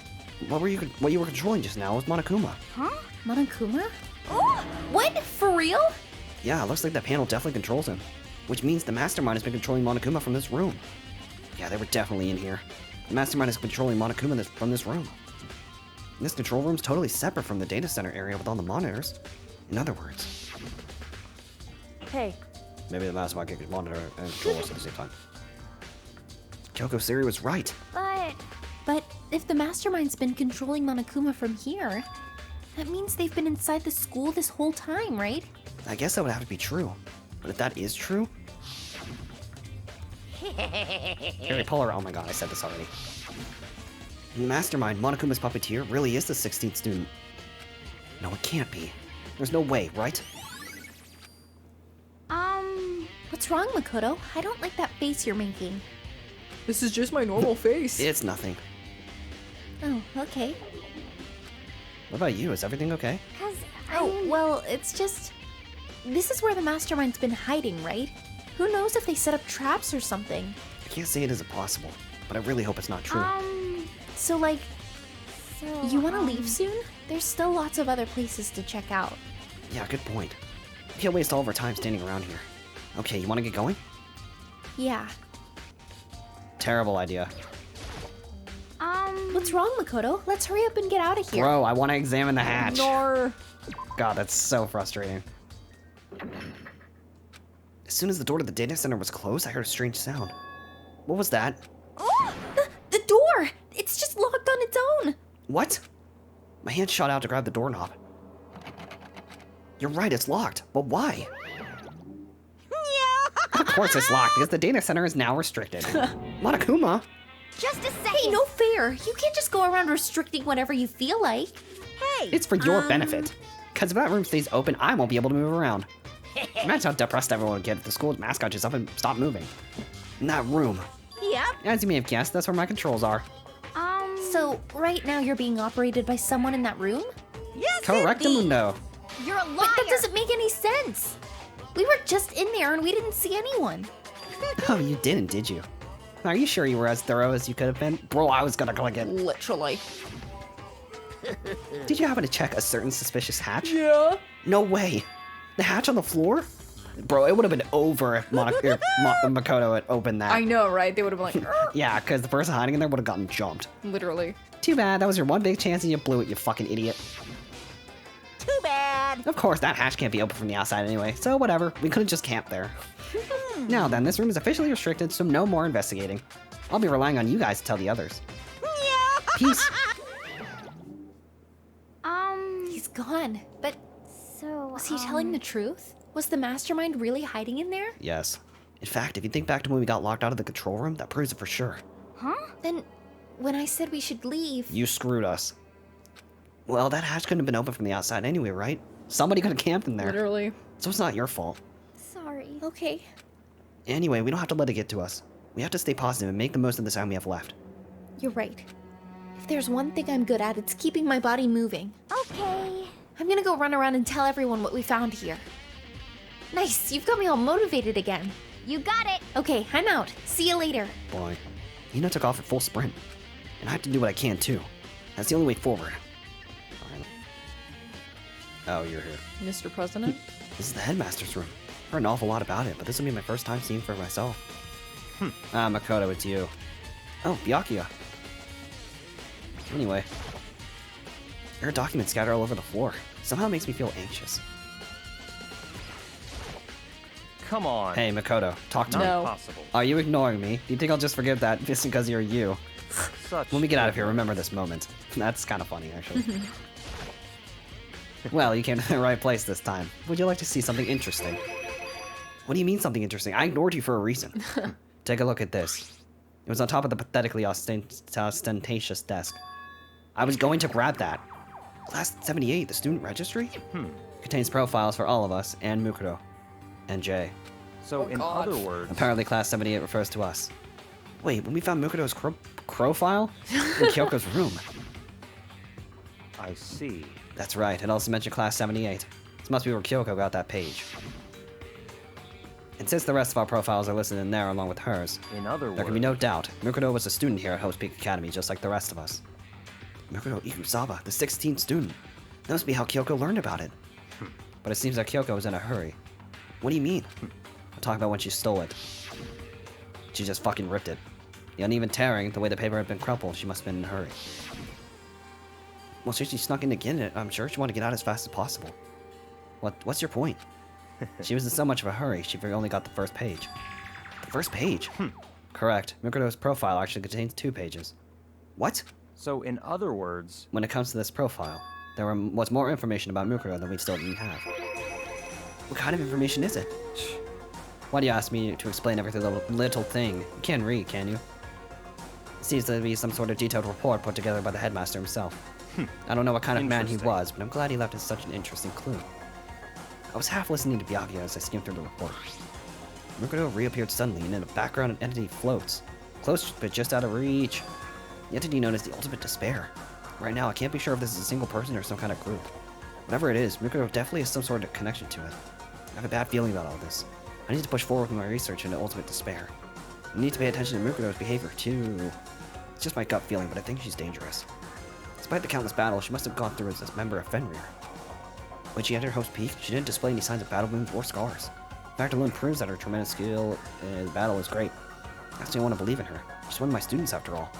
What you were controlling just now was Monokuma. Monokuma? What? For real? Yeah, it looks like that panel definitely controls him. Which means the Mastermind has been controlling Monokuma from this room. Yeah, they were definitely in here. The Mastermind is controlling Monokuma from this room. And this control room's totally separate from the data center area with all the monitors. In other words, Hey, maybe the Mastermind can monitor and control us at the same time. Kyoko Siri was right. But if the Mastermind's been controlling Monokuma from here, that means they've been inside the school this whole time, right? I guess that would have to be true. But if that is true... Harry Potter, oh my god, I said this already. In the Mastermind, Monokuma's puppeteer really is the 16th student. No, it can't be. There's no way, right? What's wrong, Makoto? I don't like that face you're making. This is just my normal face. It's nothing. Oh, okay. What about you? Is everything okay? Well, it's just... This is where the Mastermind's been hiding, right? Who knows if they set up traps or something? I can't say it isn't possible, but I really hope it's not true. So, like... You want to leave soon? There's still lots of other places to check out. Yeah, good point. We can't waste all of our time standing around here. Okay, you want to get going? Yeah. Terrible idea. What's wrong, Makoto? Let's hurry up and get out of here. Bro, I want to examine the hatch. Nor. God, that's so frustrating. As soon as the door to the data center was closed, I heard a strange sound. What was that? The door! It's just locked on its own! What? My hand shot out to grab the doorknob. You're right, it's locked. But why? Of course it's locked, because the data center is now restricted. Monokuma? Just a second. Hey, no fair! You can't just go around restricting whatever you feel like. Hey. It's for your benefit. Because if that room stays open, I won't be able to move around. Imagine how depressed everyone would get if the school's mascot just up and stopped moving. In that room. Yep. As you may have guessed, that's where my controls are. So, right now you're being operated by someone in that room? Yes, Correctamundo. You're a liar. But that doesn't make any sense! We were just in there and we didn't see anyone. Oh, you didn't, did you? Are you sure you were as thorough as you could have been? Bro, I was gonna click it. Literally. Did you happen to check a certain suspicious hatch? Yeah. No way. The hatch on the floor? Bro, it would have been over if Makoto had opened that. I know, right? They would have been like, Yeah, because the person hiding in there would have gotten jumped. literally. Too bad, that was your one big chance and you blew it, you fucking idiot. Too bad. Of course, that hatch can't be open from the outside anyway, so whatever. We could have just camped there. Now then, this room is officially restricted, so no more investigating. I'll be relying on you guys to tell the others. Peace. He's gone. But was he telling the truth? Was the Mastermind really hiding in there? Yes. In fact, if you think back to when we got locked out of the control room, that proves it for sure. Then, when I said we should leave... You screwed us. Well, that hatch couldn't have been open from the outside anyway, right? Somebody could have camped in there. Literally. So it's not your fault. Sorry. Okay. Anyway, we don't have to let it get to us. We have to stay positive and make the most of the time we have left. You're right. If there's one thing I'm good at, it's keeping my body moving. Okay. I'm gonna go run around and tell everyone what we found here. Nice, you've got me all motivated again. You got it. Okay, I'm out. See you later. Boy, Hina took off at full sprint. And I have to do what I can too. That's the only way forward. Fine. Oh, you're here. Mr. President? This is the headmaster's room. I've heard an awful lot about it, but this will be my first time seeing for myself. Makoto, it's you. Oh, Byakuya. Anyway. There are documents scattered all over the floor. Somehow it makes me feel anxious. Come on. Hey, Makoto, talk to me. No. Possible. Are you ignoring me? Do you think I'll just forgive that just because you're you? Such When we get out of here, remember this moment. That's kind of funny, actually. Well, you came to the right place this time. Would you like to see something interesting? What do you mean something interesting? I ignored you for a reason. Take a look at this. It was on top of the pathetically ostentatious desk. I was going to grab that. Class 78, the student registry? Contains profiles for all of us, and Mukuro. And Jay. So, in God. other words, Apparently Class 78 refers to us. Wait, when we found Mukuro's crow file? In Kyoko's room. I see. That's right, it also mentioned Class 78. This must be where Kyoko got that page. And since the rest of our profiles are listed in there along with hers, In other there can be no doubt Mukuro was a student here at Host Peak Academy just like the rest of us. Mukuro Ikusaba, the 16th student. That must be how Kyoko learned about it. But it seems that Kyoko was in a hurry. What do you mean? I'm talking about when she stole it. She just fucking ripped it. The uneven tearing, the way the paper had been crumpled, she must have been in a hurry. Well, since she snuck in again, I'm sure she wanted to get out as fast as possible. What's your point? She was in so much of a hurry, she only got the first page. The first page? Correct. Mukuro's profile actually contains 2 pages. What? So, in other words, When it comes to this profile, there was more information about Mukuro than we still didn't have. What kind of information is it? Why do you ask me to explain every little thing? You can't read, can you? It seems to be some sort of detailed report put together by the headmaster himself. I don't know what kind of man he Interesting. was, but I'm glad he left us such an interesting clue. I was half listening to Byakuya as I skimmed through the report. Mukuro reappeared suddenly, and in the background an entity floats. Close, but just out of reach. The entity known as the Ultimate Despair. Right now, I can't be sure if this is a single person or some kind of group. Whatever it is, Mukuro definitely has some sort of connection to it. I have a bad feeling about all this. I need to push forward with my research into Ultimate Despair. I need to pay attention to Mukuro's behavior, too. It's just my gut feeling, but I think she's dangerous. Despite the countless battles she must have gone through as a member of Fenrir. When she entered Host Peak, she didn't display any signs of battle wounds or scars. The fact alone proves that her tremendous skill in battle is great. That's why I want to believe in her. She's one of my students after all.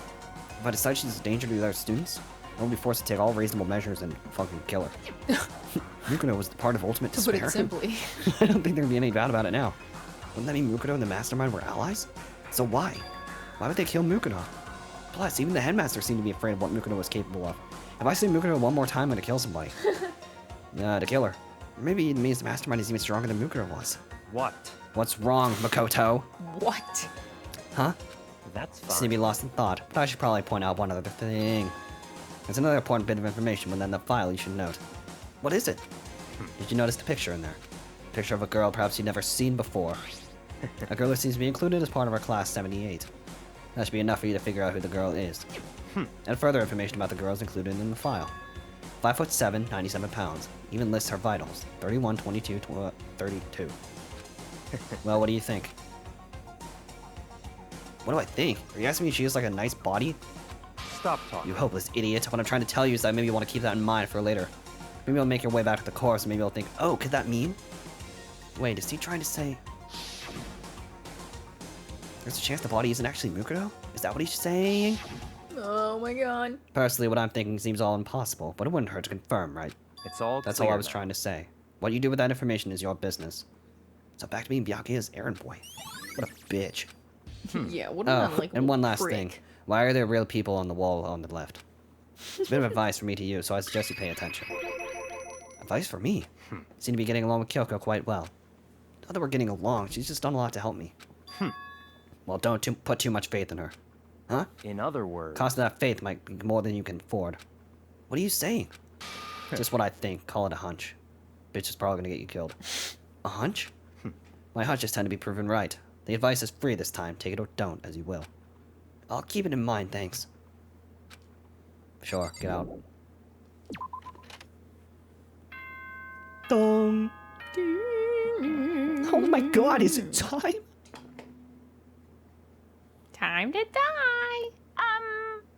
If I decide she's a danger to the other students, I will be forced to take all reasonable measures and fucking kill her. Mukuro was the part of Ultimate To put Despair. it simply. I don't think there'd be any doubt about it now. Wouldn't that mean Mukuro and the Mastermind were allies? So why? Why would they kill Mukuro? Plus, even the headmaster seemed to be afraid of what Mukuro was capable of. If I see Mukuro one more time, I'm gonna kill somebody. To kill her. Or maybe it means the Mastermind is even stronger than Mukuro was. what? What's wrong, Makoto? What? Huh? That's Seem to fine. be lost in thought, but I should probably point out one other thing. There's another important bit of information within the file you should note. What is it? Did you notice the picture in there? Picture of a girl perhaps you've never seen before. A girl who seems to be included as part of our class 78. That should be enough for you to figure out who the girl is. And further information about the girl is included in the file. 5'7", 97 pounds. Even lists her vitals. 31, 22, 32. Well, what do you think? What do I think? Are you asking me if she has like a nice body? Stop talking. You hopeless idiot. What I'm trying to tell you is that maybe you want to keep that in mind for later. Maybe you'll make your way back to the course and maybe you'll think, oh, could that mean? Wait, is he trying to say... There's a chance the body isn't actually Mukuro? Is that what he's saying? Oh my god. Personally, what I'm thinking seems all impossible, but it wouldn't hurt to confirm, right? It's all That's clear all I was now. trying to say. What you do with that information is your business. So back to being Byakuya's errand boy. What a bitch. Yeah, what Oh, about like and one last prick? thing. Why are there real people on the wall on the left? It's a bit of advice for me to you, so I suggest you pay attention. Advice for me? Seem to be getting along with Kyoko quite well. Not that we're getting along, she's just done a lot to help me. Well, don't put too much faith in her. Huh? In other words, Cost of that faith might be more than you can afford. What are you saying? Just what I think. Call it a hunch. Bitch is probably gonna get you killed. A hunch? My hunches tend to be proven right. The advice is free this time. Take it or don't, as you will. I'll keep it in mind, thanks. Sure, get out. Dong. Oh my god, is it time? Time to die.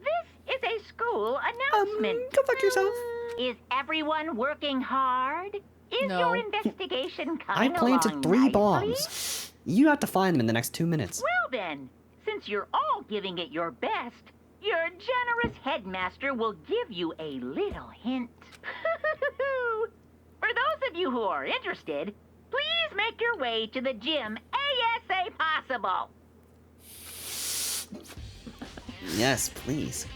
This is a school announcement. Go fuck yourself. Is everyone working hard? Is No. your investigation I coming planted along 3 nicely? bombs. You have to find them in the next 2 minutes. Well then, since you're all giving it your best, your generous headmaster will give you a little hint. For those of you who are interested, please make your way to the gym ASA possible. Yes, please.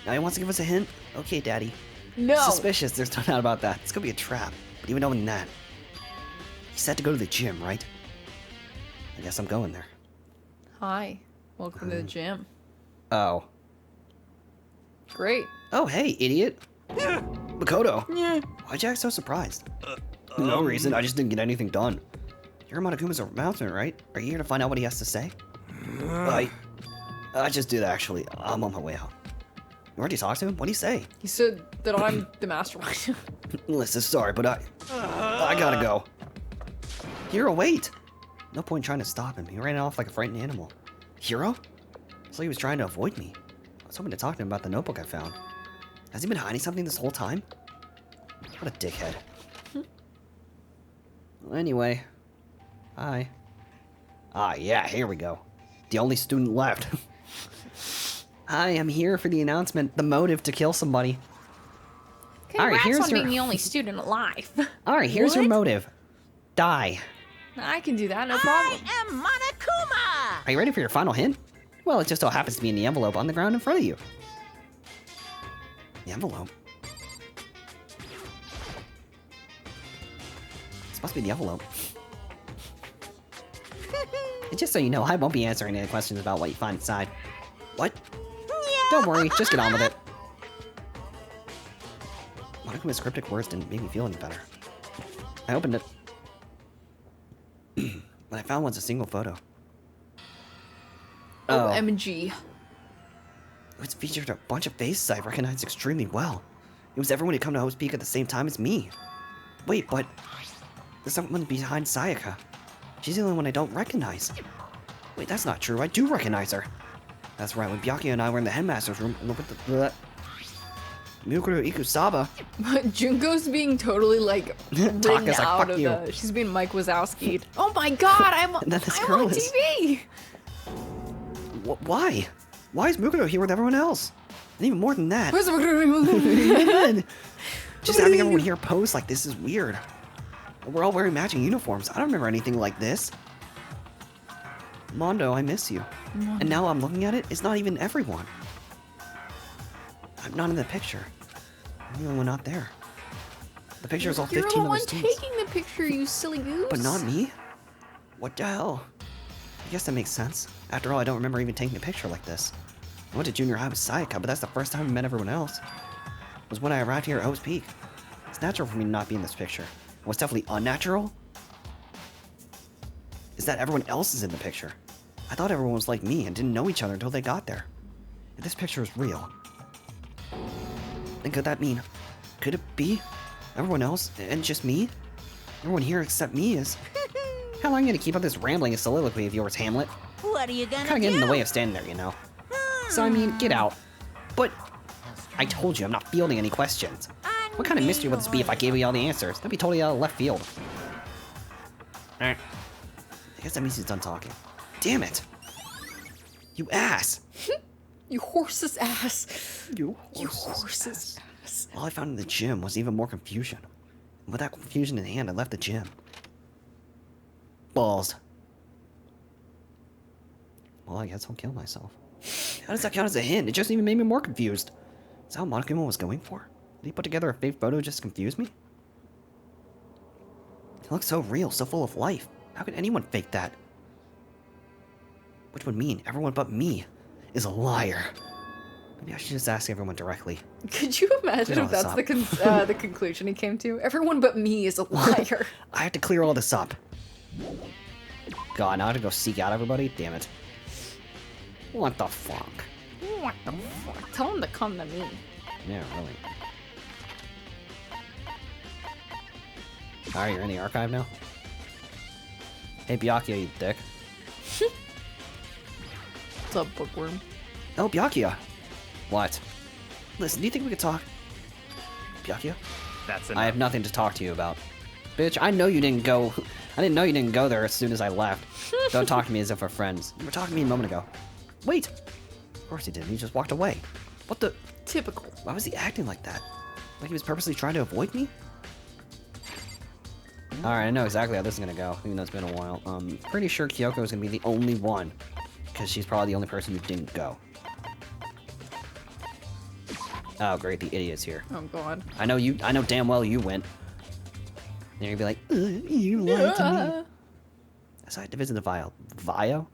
Now he wants to give us a hint? Okay, Daddy. No. Suspicious, there's no doubt about that. It's gonna be a trap. But even knowing that, he said to go to the gym, right? I guess I'm going there. Hi. Welcome to the gym. Oh. Great. Oh, hey, idiot. Makoto. Yeah. Why'd you act so surprised? No reason, I just didn't get anything done. You're Monokuma's announcement, right? Are you here to find out what he has to say? I just did, actually. I'm on my way out. You already talked to him? What'd he say? He said that I'm the mastermind. Listen, sorry, but I gotta go. Hiro, wait! No point trying to stop him. He ran off like a frightened animal. Hiro? So he was trying to avoid me. I was hoping to talk to him about the notebook I found. Has he been hiding something this whole time? What a dickhead. Well, anyway. Hi. Ah, yeah, here we go. The only student left. Hi, I'm here for the announcement, the motive to kill somebody. Congrats on being the only student alive. Alright, here's your motive. Die. I can do that, no problem. I am Monokuma! Are you ready for your final hint? Well, it just so happens to be in the envelope on the ground in front of you. The envelope? This must be the envelope. And just so you know, I won't be answering any questions about what you find inside. What? Don't worry, just get on with it. Monokuma's cryptic words didn't make me feel any better. I opened it. What I found was a single photo. OMG. It featured a bunch of faces I recognized extremely well. It was everyone who come to Host Peak at the same time as me. Wait, but there's someone behind Sayaka. She's the only one I don't recognize. Wait, that's not true. I do recognize her. That's right. When Byakuya and I were in the headmaster's room, and look at the Mukuro Ikusaba. Junko's being totally like ridden like, out fuck of you. the. She's being Mike Wazowski'd. Oh my God! I'm on TV. Why? Why is Mukuro here with everyone else? And even more than that, Where's just having everyone here pose like this is weird. We're all wearing matching uniforms. I don't remember anything like this. Mondo, I miss you. And now I'm looking at it, it's not even everyone. I'm not in the picture. I'm the only one not there. The picture is all 15 You're the other one students. taking the picture, you silly goose. But not me? What the hell? I guess that makes sense. After all, I don't remember even taking a picture like this. I went to junior high with Sayaka, but that's the first time I met everyone else. It was when I arrived here at Host Peak. It's natural for me to not be in this picture. What's definitely unnatural is that everyone else is in the picture. I thought everyone was like me and didn't know each other until they got there. If this picture is real, then could that mean, could it be everyone else and just me? Everyone here except me is... How long are you gonna keep up this rambling and soliloquy of yours, Hamlet? What are you gonna Kinda do? get in the way of standing there, you know. So I mean, get out. But I told you I'm not fielding any questions. What kind of mystery would this be if I gave you all the answers? That'd be totally out of left field. I guess that means he's done talking. Damn it! You ass! You horse's ass. You horse's ass. All I found in the gym was even more confusion. And with that confusion in hand, I left the gym. Balls. Well, I guess I'll kill myself. How does that count as a hint? It just even made me more confused. Is that what Monokuma was going for? Did he put together a fake photo just to confuse me? It looks so real, so full of life. How could anyone fake that? Which would mean everyone but me is a liar. Maybe I should just ask everyone directly. Could you imagine if that's the conclusion he came to? Everyone but me is a liar. I have to clear all this up. God, now I have to go seek out everybody? Damn it. What the fuck? What the fuck? Tell him to come to me. Yeah, really. Alright, you're in the archive now? Hey, Byakuya, you dick. What's up, bookworm? Oh, Byakuya. What? Listen, do you think we could talk? Byakuya? That's enough. I have nothing to talk to you about. Bitch, I know you didn't go... I didn't know you didn't go there as soon as I left. Don't talk to me as if we're friends. You were talking to me a moment ago. Wait! Of course he didn't. He just walked away. What the... Typical. Why was he acting like that? Like he was purposely trying to avoid me? Alright, I know exactly how this is gonna go, even though it's been a while. Pretty sure Kyoko is gonna be the only one. Because she's probably the only person who didn't go. Oh, great, the idiot's here. Oh god. I know damn well you went. And you're gonna be like, you lied to me. Aside to visit the Vio?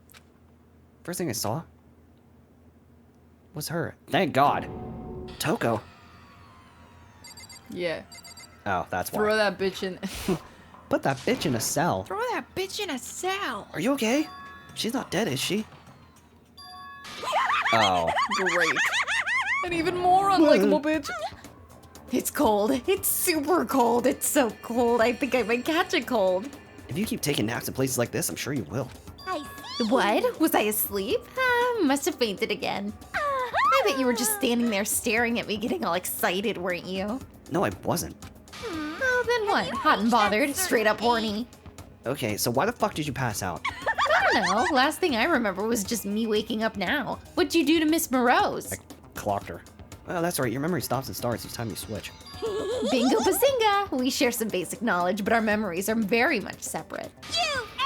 First thing I saw was her. Thank God. Toko. Yeah. Oh, that's Throw why. that bitch in. Put that bitch in a cell. Throw that bitch in a cell. Are you okay? She's not dead, is she? Oh. Great. An even more unlikable bitch. It's cold. It's super cold. It's so cold. I think I might catch a cold. If you keep taking naps in places like this, I'm sure you will. What? Was I asleep? Must have fainted again. I bet you were just standing there staring at me, getting all excited, weren't you? No, I wasn't. Oh, then what? Hot and bothered, straight up horny. Okay, so why the fuck did you pass out? I don't know. Last thing I remember was just me waking up now. What'd you do to Miss Morose? I clocked her. Well, that's right. Your memory stops and starts each time you switch. Bingo bazinga! We share some basic knowledge, but our memories are very much separate.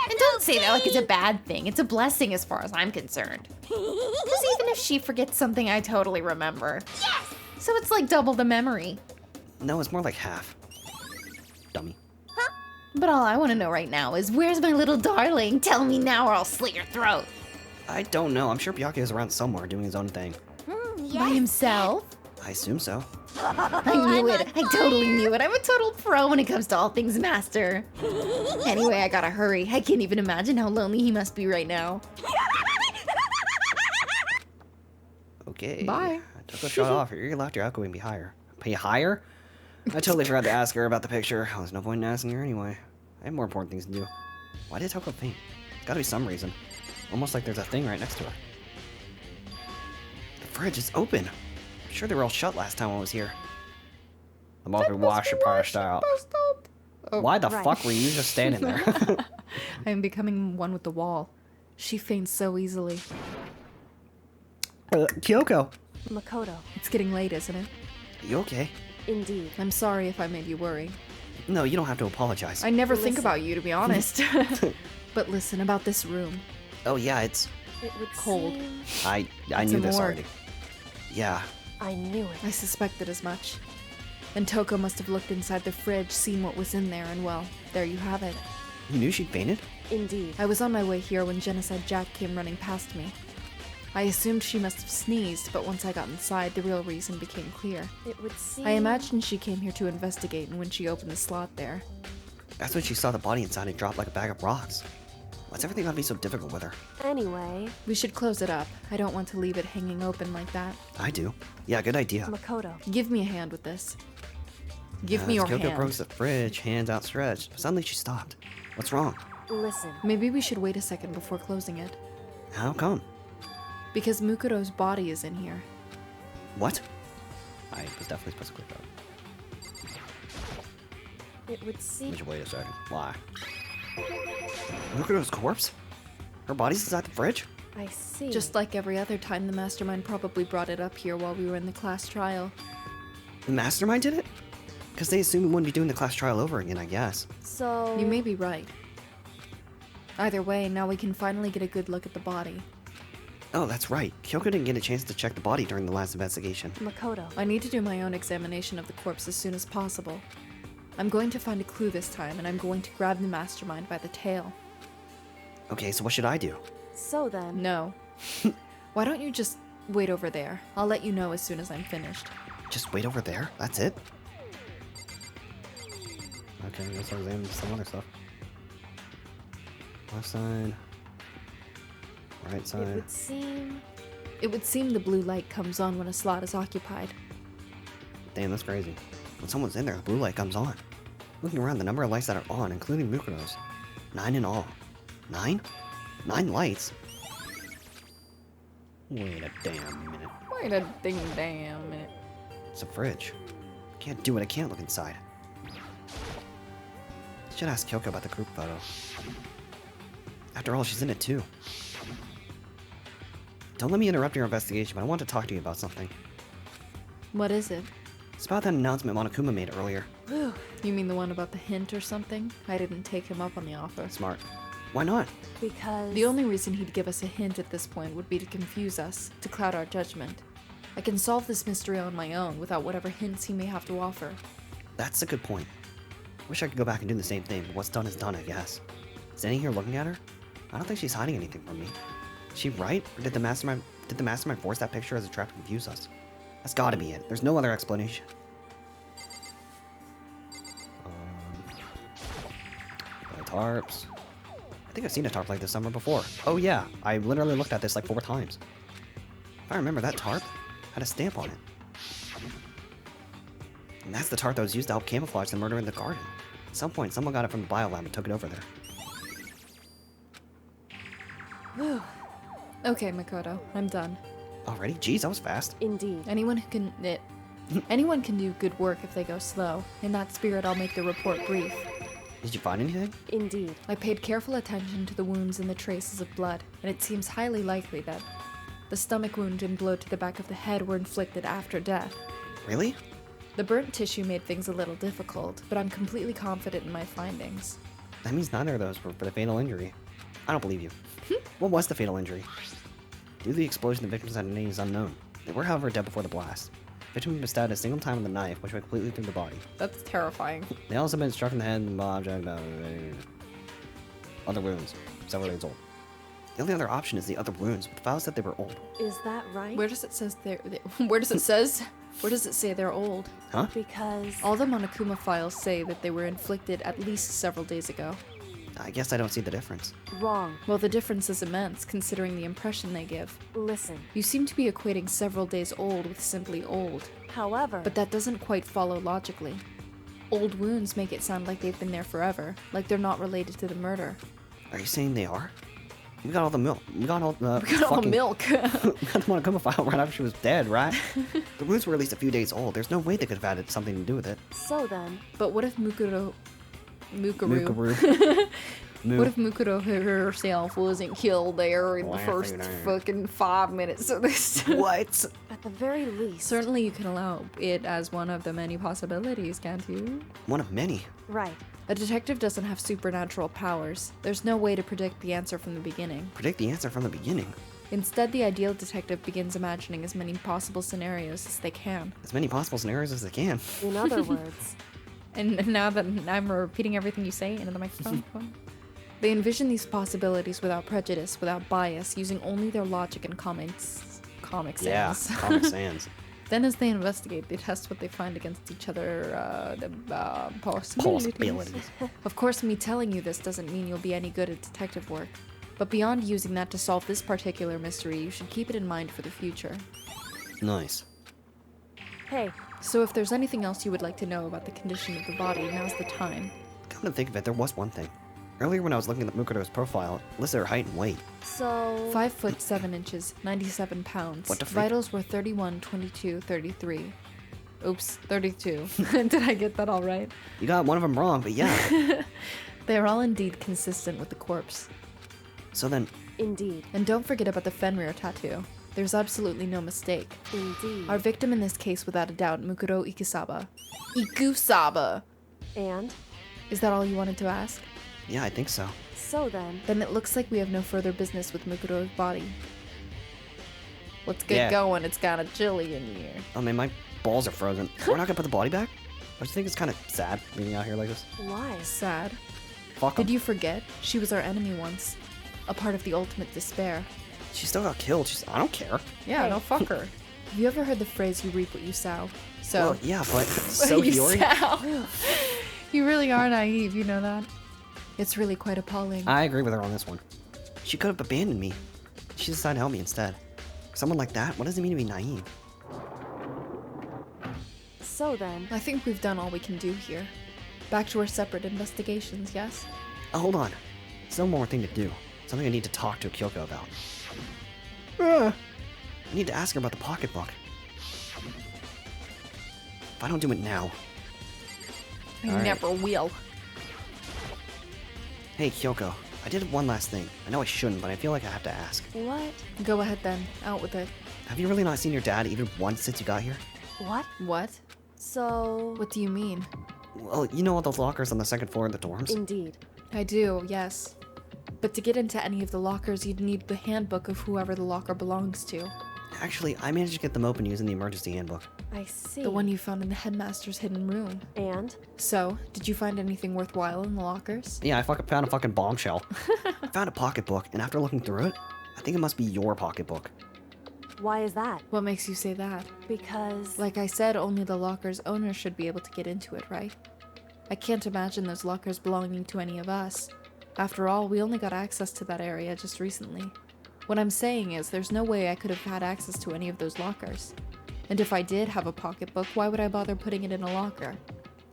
And don't say that like it's a bad thing. It's a blessing as far as I'm concerned. Because even if she forgets something, I totally remember. Yes! So it's like double the memory. No, it's more like half. Dummy. But all I want to know right now is, where's my little darling? Tell me now or I'll slit your throat. I don't know. I'm sure Byakuya is around somewhere doing his own thing. By himself? I assume so. I knew it. I totally knew it. I'm a total pro when it comes to all things master. Anyway, I gotta hurry. I can't even imagine how lonely he must be right now. Okay. Bye. I took a shot off. You're left your outgoing be higher. Be higher? I totally forgot to ask her about the picture. Oh, there's no point in asking her anyway. I have more important things to do. Why did Toko faint? There's gotta be some reason. Almost like there's a thing right next to her. The fridge is open. I'm sure they were all shut last time I was here. The must washer passed out. Oh, Why the right. fuck were you just standing there? I am becoming one with the wall. She faints so easily. Kyoko, Makoto. It's getting late, isn't it? you okay? Indeed. I'm sorry if I made you worry. No, you don't have to apologize. I never think Listen. about you, to be honest. But listen, about this room. Oh yeah, it's... It would Cold. seem... I It's knew a this morgue. already. Yeah. I knew I it. suspected as much. And Toko must have looked inside the fridge, seen what was in there, and well, there you have it. You knew she'd fainted? Indeed. I was on my way here when Genocide Jack came running past me. I assumed she must have sneezed, but once I got inside, the real reason became clear. It would seem... I imagined she came here to investigate, and when she opened the slot there, That's when she saw the body inside and dropped like a bag of rocks. Why's everything gotta be so difficult with her? Anyway, we should close it up. I don't want to leave it hanging open like that. I do. Yeah, good idea. Makoto. Give me a hand with this. Give me your Kyoko hand. approached the fridge, hands outstretched. Suddenly she stopped. What's wrong? Listen. Maybe we should wait a second before closing it. How come? Because Mukuro's body is in here. What? I was definitely supposed to click that. It would seem... Wait a second. Why? Mukuro's corpse? Her body's inside the fridge? I see. Just like every other time, the mastermind probably brought it up here while we were in the class trial. The mastermind did it? Because they assumed we wouldn't be doing the class trial over again, I guess. So... You may be right. Either way, now we can finally get a good look at the body. Oh, that's right. Kyoko didn't get a chance to check the body during the last investigation. Makoto. I need to do my own examination of the corpse as soon as possible. I'm going to find a clue this time, and I'm going to grab the mastermind by the tail. Okay, so what should I do? So then... No. Why don't you just wait over there? I'll let you know as soon as I'm finished. Just wait over there? That's it? Okay, let's examine some other stuff. Left side. Right It side. would seem... It would seem the blue light comes on when a slot is occupied. Damn, that's crazy. When someone's in there, the blue light comes on. Looking around, the number of lights that are on, including Mukuro's. 9 in all. 9? 9 lights? Wait a damn minute. Wait a damn minute. It's a fridge. Can't do it, I can't look inside. Should ask Kyoko about the group photo. After all, she's in it too. Don't let me interrupt your investigation, but I want to talk to you about something. What is it? It's about that announcement Monokuma made earlier. You mean the one about the hint or something? I didn't take him up on the offer. Smart. Why not? Because... The only reason he'd give us a hint at this point would be to confuse us, to cloud our judgment. I can solve this mystery on my own without whatever hints he may have to offer. That's a good point. Wish I could go back and do the same thing, but what's done is done, I guess. Standing here looking at her, I don't think she's hiding anything from me. Is she right? Or did the mastermind force that picture as a trap to confuse us? That's gotta be it. There's no other explanation. Tarps. I think I've seen a tarp like this somewhere before. Oh yeah, I literally looked at this like 4 times. If I remember, that tarp had a stamp on it. And that's the tarp that was used to help camouflage the murder in the garden. At some point, someone got it from the biolab and took it over there. Okay, Mukuro, I'm done. Already? Jeez, that was fast. Indeed. Anyone can do good work if they go slow. In that spirit, I'll make the report brief. Did you find anything? Indeed. I paid careful attention to the wounds and the traces of blood, and it seems highly likely that the stomach wound and blow to the back of the head were inflicted after death. Really? The burnt tissue made things a little difficult, but I'm completely confident in my findings. That means neither of those were for the fatal injury. I don't believe you. What was the fatal injury? Due to the explosion, the victim's identity is unknown. They were, however, dead before the blast. The victim was stabbed a single time with a knife, which went completely through the body. That's terrifying. They also been struck in the head and object. Other wounds. Several days old. The only other option is the other wounds, but the file said they were old. Is that right? Where does it say they're old? Huh? Because All the Monokuma files say that they were inflicted at least several days ago. I guess I don't see the difference. wrong. Well, the difference is immense, considering the impression they give. Listen. You seem to be equating several days old with simply old, However, but that doesn't quite follow logically. Old wounds make it sound like they've been there forever, like they're not related to the murder. Are you saying they are? We got all the milk. We got all the We got all the milk. we got the Monokuma file right after she was dead, right? The wounds were at least a few days old. There's no way they could have had something to do with it. so then, But what if Mukuro... Mukuro. What if Mukuro herself wasn't killed there in the first fucking 5 minutes of this? What? at the very least, Certainly you can allow it as one of the many possibilities, can't you? One of many. right. A detective doesn't have supernatural powers. There's no way to predict the answer from the beginning. Predict the answer from the beginning. Instead, the ideal detective begins imagining as many possible scenarios as they can. As many possible scenarios as they can. In other words, And now that I'm repeating everything you say into the microphone, they envision these possibilities without prejudice, without bias, using only their logic and comic Yeah, sans. Comic Sans. Then as they investigate, they test what they find against each other, the possibilities. Possibilities. Of course, me telling you this doesn't mean you'll be any good at detective work. But beyond using that to solve this particular mystery, you should keep it in mind for the future. Nice. hey, So if there's anything else you would like to know about the condition of the body, now's the time. Come to think of it, there was one thing. Earlier when I was looking at Mukuro's profile, it listed her height and weight. so 5 foot 7 inches, 97 pounds. What the freak? Vitals were 31, 22, 33. Oops, 32. Did I get that all right? You got one of them wrong, but yeah. They are all indeed consistent with the corpse. So then, indeed, And don't forget about the Fenrir tattoo. There's absolutely no mistake. indeed, Our victim in this case, without a doubt, Mukuro Ikusaba. Ikusaba! and Is that all you wanted to ask? yeah, I think so. so then, Then it looks like we have no further business with Mukuro's body. Let's get Yeah. going, it's kinda chilly in here. Oh man, my balls are frozen. We're not gonna put the body back? Don't you think it's kind of sad being out here like this? why? Sad. Fuck 'em. Did you forget? She was our enemy once. A part of the ultimate despair. She still got killed. I don't care. Yeah, Hey. no, fuck her. Have you ever heard the phrase, you reap what you sow? So, Well, yeah, but so you Hiyori. sow. You really are naive, you know that? It's really quite appalling. I agree with her on this one. She could have abandoned me. She decided to help me instead. Someone like that, what does it mean to be naive? So then, I think we've done all we can do here. Back to our separate investigations, yes? Oh, hold on. Still one more thing to do. Something I need to talk to Kyoko about. I need to ask her about the pocketbook. If I don't do it now. I All right. never will. Hey, Kyoko. I did one last thing. I know I shouldn't, but I feel like I have to ask. what? Go ahead then. Out with it. Have you really not seen your dad even once since you got here? What? What? So, What do you mean? Well, you know all those lockers on the second floor of the dorms? indeed, I do, yes. But to get into any of the lockers, you'd need the handbook of whoever the locker belongs to. Actually, I managed to get them open using the emergency handbook. I see. The one you found in the headmaster's hidden room. and So, did you find anything worthwhile in the lockers? Yeah, I found a fucking bombshell. I found a pocketbook, and after looking through it, I think it must be your pocketbook. Why is that? What makes you say that? Because... Like I said, only the locker's owner should be able to get into it, right? I can't imagine those lockers belonging to any of us. After all, we only got access to that area just recently. What I'm saying is, there's no way I could have had access to any of those lockers. And if I did have a pocketbook, why would I bother putting it in a locker?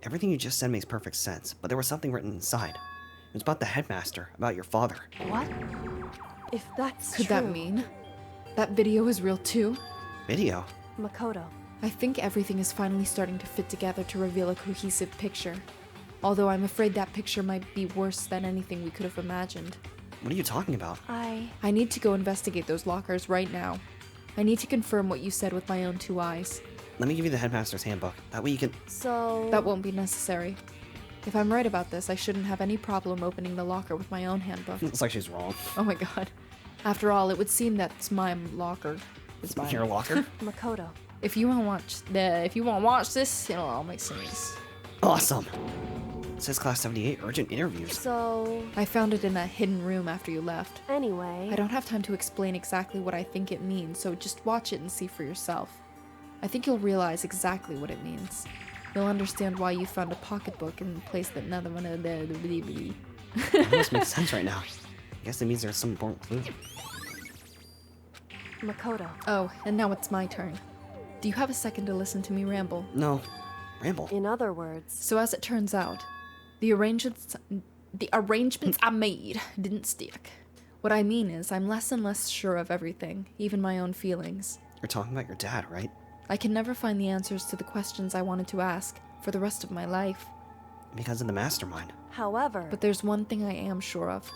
Everything you just said makes perfect sense, but there was something written inside. It was about the headmaster, about your father. What? If that's Could true... that mean that video is real too? Video? Makoto. I think everything is finally starting to fit together to reveal a cohesive picture. Although I'm afraid that picture might be worse than anything we could have imagined. What are you talking about? I need to go investigate those lockers right now. I need to confirm what you said with my own 2 eyes. Let me give you the headmaster's handbook. That way you can... So... That won't be necessary. If I'm right about this, I shouldn't have any problem opening the locker with my own handbook. It's like she's wrong. Oh my god. After all, it would seem that's my locker. It's mine. Your locker? Makoto. If you want to watch this, it'll all make sense. Awesome. It says Class 78, urgent interviews. So... I found it in that hidden room after you left. Anyway... I don't have time to explain exactly what I think it means, so just watch it and see for yourself. I think you'll realize exactly what it means. You'll understand why you found a pocketbook in a place that another one of the... It almost makes sense right now. I guess it means there's some important clue. Makoto. Oh, and now it's my turn. Do you have a second to listen to me ramble? No. Ramble. In other words... So as it turns out, the arrangements I made didn't stick. What I mean is, I'm less and less sure of everything, even my own feelings. You're talking about your dad, right? I can never find the answers to the questions I wanted to ask for the rest of my life. Because of the mastermind. However... But there's one thing I am sure of.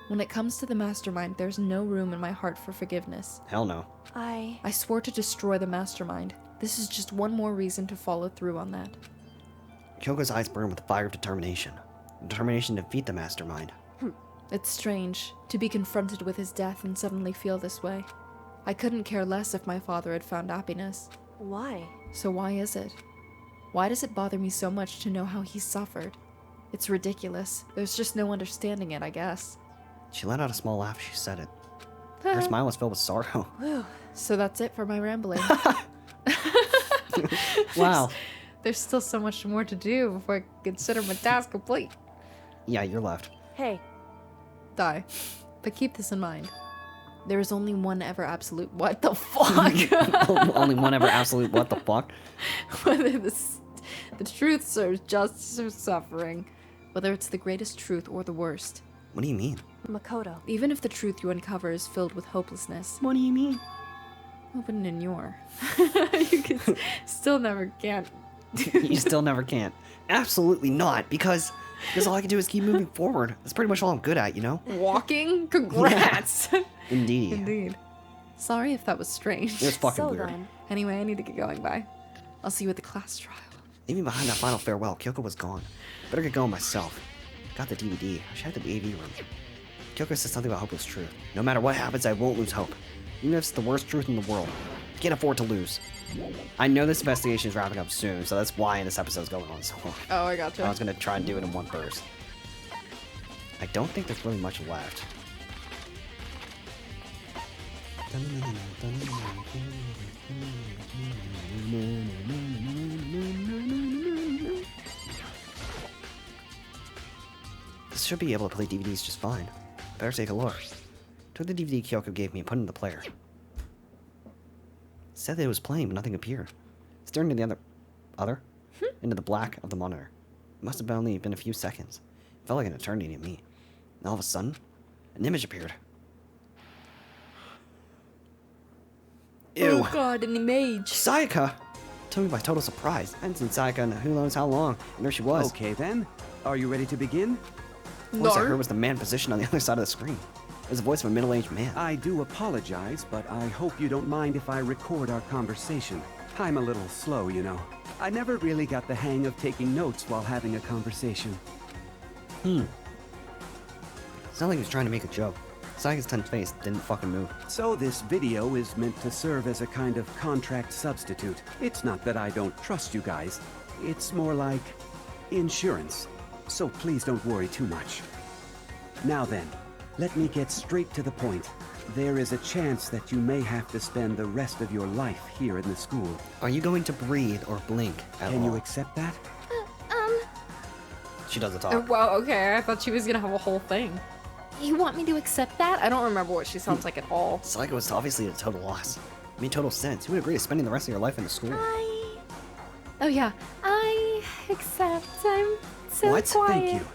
When it comes to the mastermind, there's no room in my heart for forgiveness. Hell no. I swore to destroy the mastermind. This is just one more reason to follow through on that. Kyoko's eyes burn with the fire of determination. Determination to defeat the mastermind. It's strange to be confronted with his death and suddenly feel this way. I couldn't care less if my father had found happiness. Why? So why is it? Why does it bother me so much to know how he suffered? It's ridiculous. There's just no understanding it, I guess. She let out a small laugh as she said it. Her smile was filled with sorrow. So that's it for my rambling. Wow. There's still so much more to do before I consider my task complete. Yeah, you're left. Hey. Die. But keep this in mind. There is only one ever absolute what the fuck? Only one ever absolute what the fuck? Whether the truths or justice or suffering. Whether it's the greatest truth or the worst. What do you mean? Makoto. Even if the truth you uncover is filled with hopelessness. What do you mean? Open in your. You can still never can't. You still never can. Absolutely not, because all I can do is keep moving forward. That's pretty much all I'm good at, you know? Walking? Congrats! Indeed. Indeed. Sorry if that was strange. It was fucking So weird. then... Anyway, I need to get going. Bye. I'll see you at the class trial. Even behind that final farewell, Kyoko was gone. Better get going myself. Got the DVD. I should have the AV room. Kyoko said something about hopeless truth. No matter what happens, I won't lose hope. Even if it's the worst truth in the world. Can't afford to lose. I know this investigation is wrapping up soon, so that's why this episode is going on so long. Oh, I gotcha. I was gonna try and do it in one burst. I don't think there's really much left. This should be able to play DVDs just fine. Better take a look. Took the DVD Kyoko gave me and put it in the player. It said that it was playing, but nothing appeared. Staring into the into the black of the monitor. It must have only been a few seconds. It felt like an eternity to me. And all of a sudden, an image appeared. Ew. Oh god, an image. Sayaka! Took me by total surprise. I hadn't seen Sayaka in who knows how long, and there she was. Okay then, are you ready to begin? The voice I heard was the man positioned on the other side of the screen. It was the voice of a middle-aged man. I do apologize, but I hope you don't mind if I record our conversation. I'm a little slow, you know. I never really got the hang of taking notes while having a conversation. It's not like he was trying to make a joke. Sayaka's tense face didn't fucking move. So this video is meant to serve as a kind of contract substitute. It's not that I don't trust you guys. It's more like insurance. So please don't worry too much. Now then, let me get straight to the point. there is a chance that you may have to spend the rest of your life here in the school. Are you going to breathe or blink at Can all? you accept that? She doesn't talk. Oh, wow, okay. I thought she was gonna have a whole thing. You want me to accept that? I don't remember what she sounds like at all. Psycho is obviously a total loss. It made total sense. You would agree to spending the rest of your life in the school. Oh yeah, I accept. I'm so What? quiet. Thank you.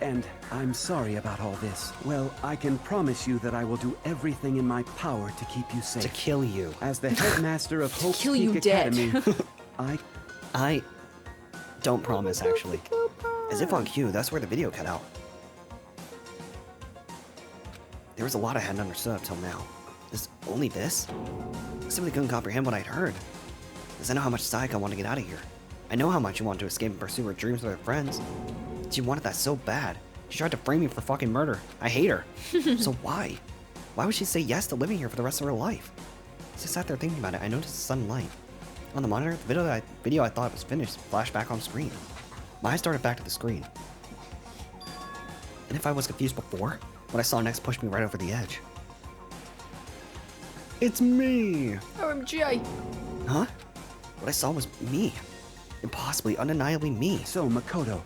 And I'm sorry about all this. Well, I can promise you that I will do everything in my power to keep you safe. To kill you. As the headmaster of Hope's kill Peak you dead. Academy, I don't promise, actually. As if on cue, that's where the video cut out. There was a lot I hadn't understood up till now. Only this? I simply couldn't comprehend what I'd heard. Because I know how much Sayaka wanted to get out of here. I know how much she wanted to escape and pursue her dreams with her friends. She wanted that so bad. She tried to frame me for fucking murder. I hate her. So why? Why would she say yes to living here for the rest of her life? As I sat there thinking about it, I noticed a sudden light. On the monitor, the video I thought was finished flashed back on screen. My eyes started back to the screen. And if I was confused before, what I saw next pushed me right over the edge. It's me! OMG. Huh? What I saw was me. Impossibly, undeniably me. So, Makoto,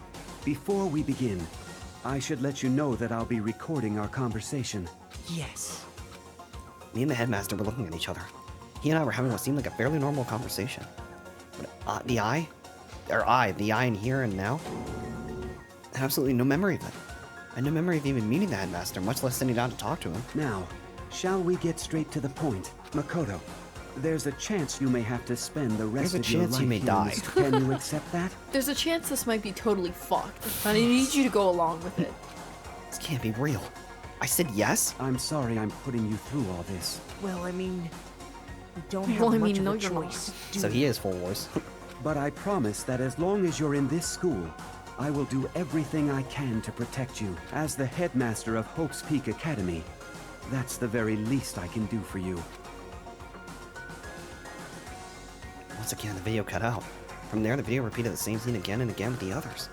before we begin, I should let you know that I'll be recording our conversation. Yes. Me and the headmaster were looking at each other. He and I were having what seemed like a fairly normal conversation. But the eye in here and now? I had absolutely no memory of it. I had no memory of even meeting the headmaster, much less sitting down to talk to him. Now, shall we get straight to the point? Makoto, there's a chance you may have to spend the rest There's a of your chance life you may here in die. this- Can you accept that? There's a chance this might be totally fucked, and I need you to go along with it. This can't be real. I said yes? I'm sorry I'm putting you through all this. Well, I mean, we don't have Well, I much mean, no, of a you're not. choice. So he is full voice. But I promise that as long as you're in this school, I will do everything I can to protect you. As the headmaster of Hope's Peak Academy, that's the very least I can do for you. Once again, the video cut out. From there, the video repeated the same scene again and again with the others.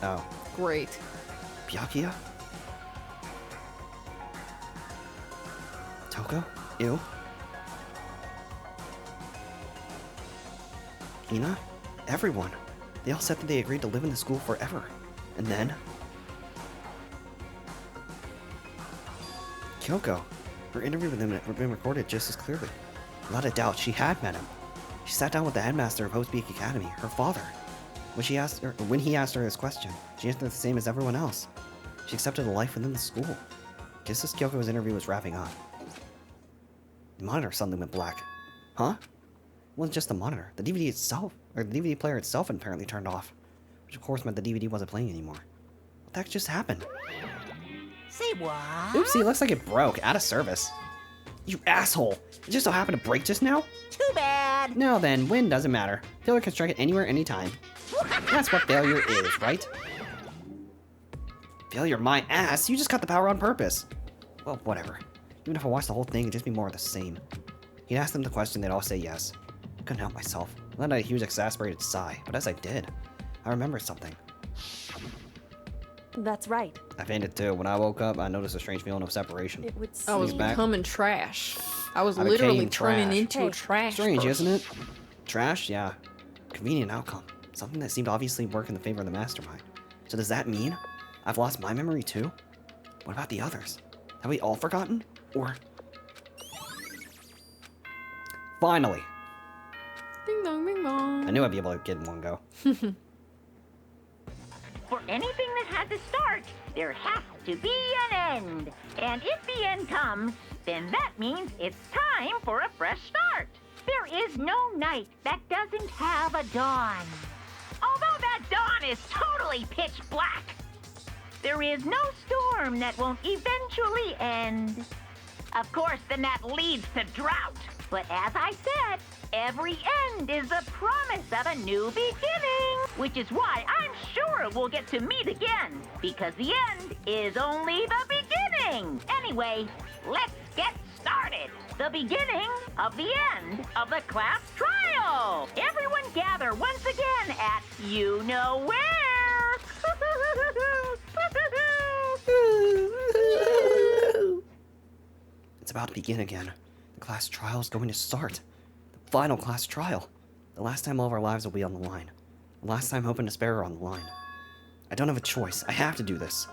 Oh. Great. Byakuya? Toko? Ew? Ina? Everyone. They all said that they agreed to live in the school forever. And then... Kyoko. Her interview with him had been recorded just as clearly. Without a doubt, she had met him. She sat down with the headmaster of Hope's Peak Academy, her father. When he asked her this question, she answered the same as everyone else. She accepted a life within the school. Just as Kyoko's interview was wrapping up, the monitor suddenly went black. Huh? It wasn't just the monitor. The DVD itself, or the DVD player itself, had apparently turned off, which of course meant the DVD wasn't playing anymore. What the heck just happened? Say what? Oopsie, it looks like it broke. Out of service. You asshole! It just so happened to break just now? Too bad. Now then, when doesn't matter. Failure can strike it anywhere, anytime. That's what failure is, right? Failure my ass? You just cut the power on purpose. Well, whatever. Even if I watched the whole thing, it'd just be more of the same. He'd ask them the question, they'd all say yes. I couldn't help myself. I let out a huge exasperated sigh, but as I did, I remembered something. That's right. I fainted too. When I woke up, I noticed a strange feeling of separation. It would I seem... was He's back. becoming trash. I was I literally became turning trash. into a Hey. trash Strange, person. isn't it? Trash, yeah. Convenient outcome. Something that seemed to obviously work in the favor of the mastermind. So does that mean I've lost my memory too? What about the others? Have we all forgotten? Or... Finally! Ding dong, ding dong. I knew I'd be able to get in one go. For anything that has a start, there has to be an end. And if the end comes, then that means it's time for a fresh start. There is no night that doesn't have a dawn. Although that dawn is totally pitch black. There is no storm that won't eventually end. Of course, then that leads to drought. But as I said, every end is the promise of a new beginning. Which is why I'm sure we'll get to meet again. Because the end is only the beginning. Anyway, let's get started. The beginning of the end of the class trial. Everyone gather once again at you know where. about to begin again. The class trial is going to start. The final class trial. The last time all of our lives will be on the line. The last time hope and despair are on the line. I don't have a choice. I have to do this.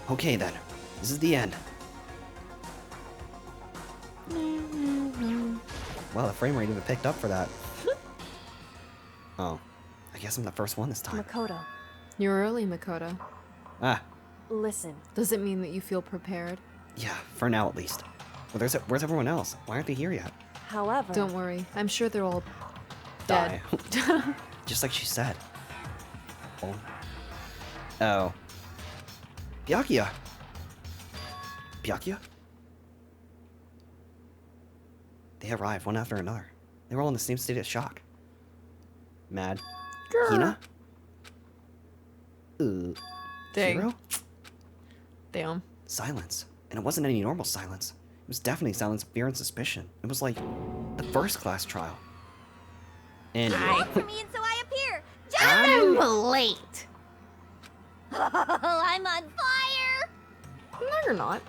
Okay then. This is the end. Well, the frame rate even picked up for that. Oh. I guess I'm the first one this time. Makoto, You're early, Makoto. Ah. listen. Does it mean that you feel prepared? Yeah, for now at least. Well, where's everyone else? Why aren't they here yet? However, Don't worry. I'm sure they're all dead. Die. Just like she said. Oh. Oh. Byakuya! Byakuya? They arrived one after another. They were all in the same state of shock. Mad. Hina? Dang. Hero? Damn. Silence. And it wasn't any normal silence. It was definitely silence of fear and suspicion. It was like the first class trial. And For me, and so I appear. I'm late. I'm on fire. No, you're not.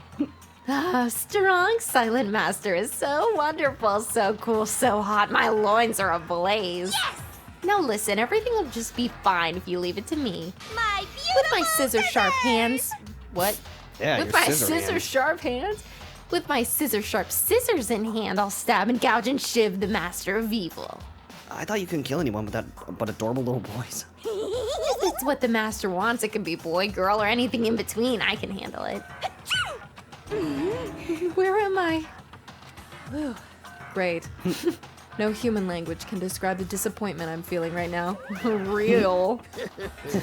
Ah, strong silent master is so wonderful, so cool, so hot. My loins are ablaze. Yes. Now listen, everything will just be fine if you leave it to me. My beautiful With my scissor-sharp hands. What? yeah, With your my scissor hand. scissor-sharp hands? With my scissor-sharp scissors in hand, I'll stab and gouge and shiv the master of evil. I thought you couldn't kill anyone with that but adorable little boys. If it's what the master wants, it can be boy, girl, or anything in between. I can handle it. Where am I? Whew. Great. No human language can describe the disappointment I'm feeling right now. Real.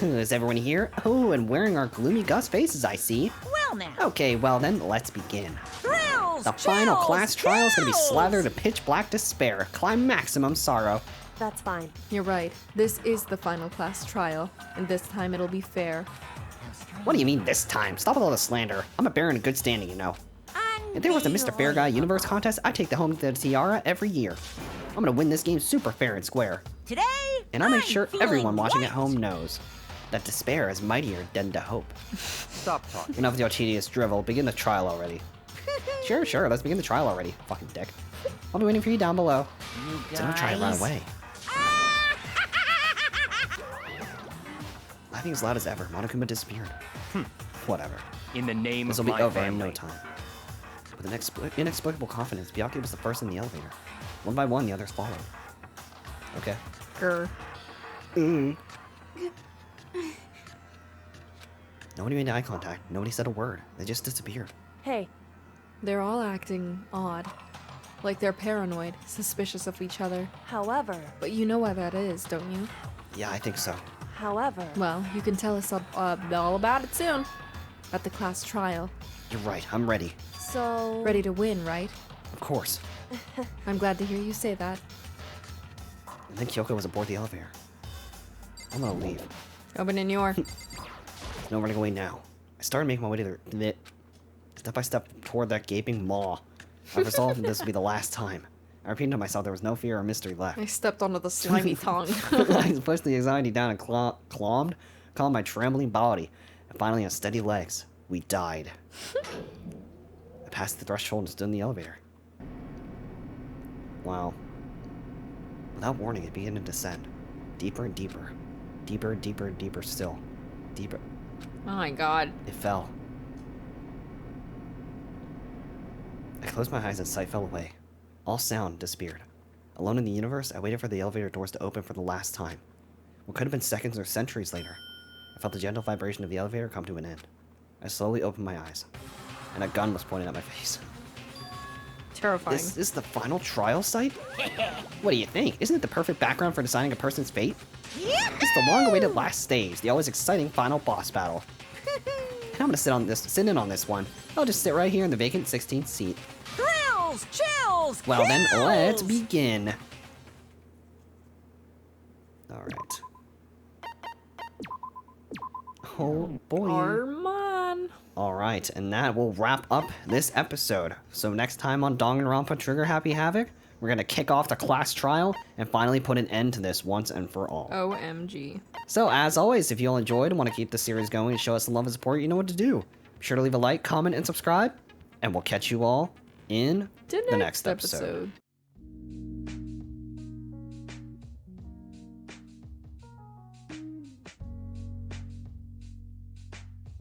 Is everyone here? Oh, and wearing our gloomy Gus faces, I see. Well now. Okay, well then, let's begin. Thrills, The final chills, class trial is going to be chills. slathered in pitch black despair. Climb maximum sorrow. that's fine. You're right. This is the final class trial, and this time it'll be fair. What do you mean this time? Stop with all the slander. I'm a bear in a good standing, you know. If there was a Mr. Fair Guy Universe contest, I'd take the home to the tiara every year. I'm gonna win this game super fair and square. Today, And I'll make I'm sure feeling everyone watching at white. home knows that despair is mightier than the hope. Stop talking. Enough of your tedious drivel. Begin the trial already. Sure. Let's begin the trial already. Fucking dick. I'll be waiting for you down below. So don't try to run away. Laughing as loud as ever, Monokuma disappeared. Whatever. In the name This of will be my over in family. no time. With an inexplicable confidence, Byakuya was the first in the elevator. One by one, the others followed. Okay. Grr. Nobody made eye contact. Nobody said a word. They just disappeared. Hey, They're all acting odd. Like they're paranoid, suspicious of each other. however, But you know why that is, don't you? Yeah, I think so. however, Well, you can tell us all about it soon. At the class trial. You're right. I'm ready. so... Ready to win, right? Of course. I'm glad to hear you say that. And then Kyoko was aboard the elevator. I'm gonna leave. Opening your. There's no running away now. I started making my way to the step by step toward that gaping maw. I resolved that this would be the last time. I repeated to myself there was no fear or mystery left. I stepped onto the slimy tongue. I pushed the anxiety down and calmed my trembling body. And finally, on steady legs, we died. I passed the threshold and stood in the elevator. Wow. Without warning, it began to descend. Deeper and deeper. Deeper, deeper, deeper still. Deeper. Oh my god. It fell. I closed my eyes and sight fell away. All sound disappeared. Alone in the universe, I waited for the elevator doors to open for the last time. What could have been seconds or centuries later. I felt the gentle vibration of the elevator come to an end. I slowly opened my eyes, and a gun was pointed at my face. Terrifying. This is the final trial site? What do you think? Isn't it the perfect background for deciding a person's fate? It's the long-awaited last stage, the always exciting final boss battle. And I'm gonna sit in on this one. I'll just sit right here in the vacant 16th seat. Thrills, chills, Well then, let's chills. begin. Alright. Oh boy. Arman. Alright, and that will wrap up this episode. So next time on Danganronpa Trigger Happy Havoc, we're gonna kick off the class trial and finally put an end to this once and for all. OMG. So as always, if you all enjoyed and want to keep the series going and show us the love and support, you know what to do. Be sure to leave a like, comment, and subscribe, and we'll catch you all in The the next episode.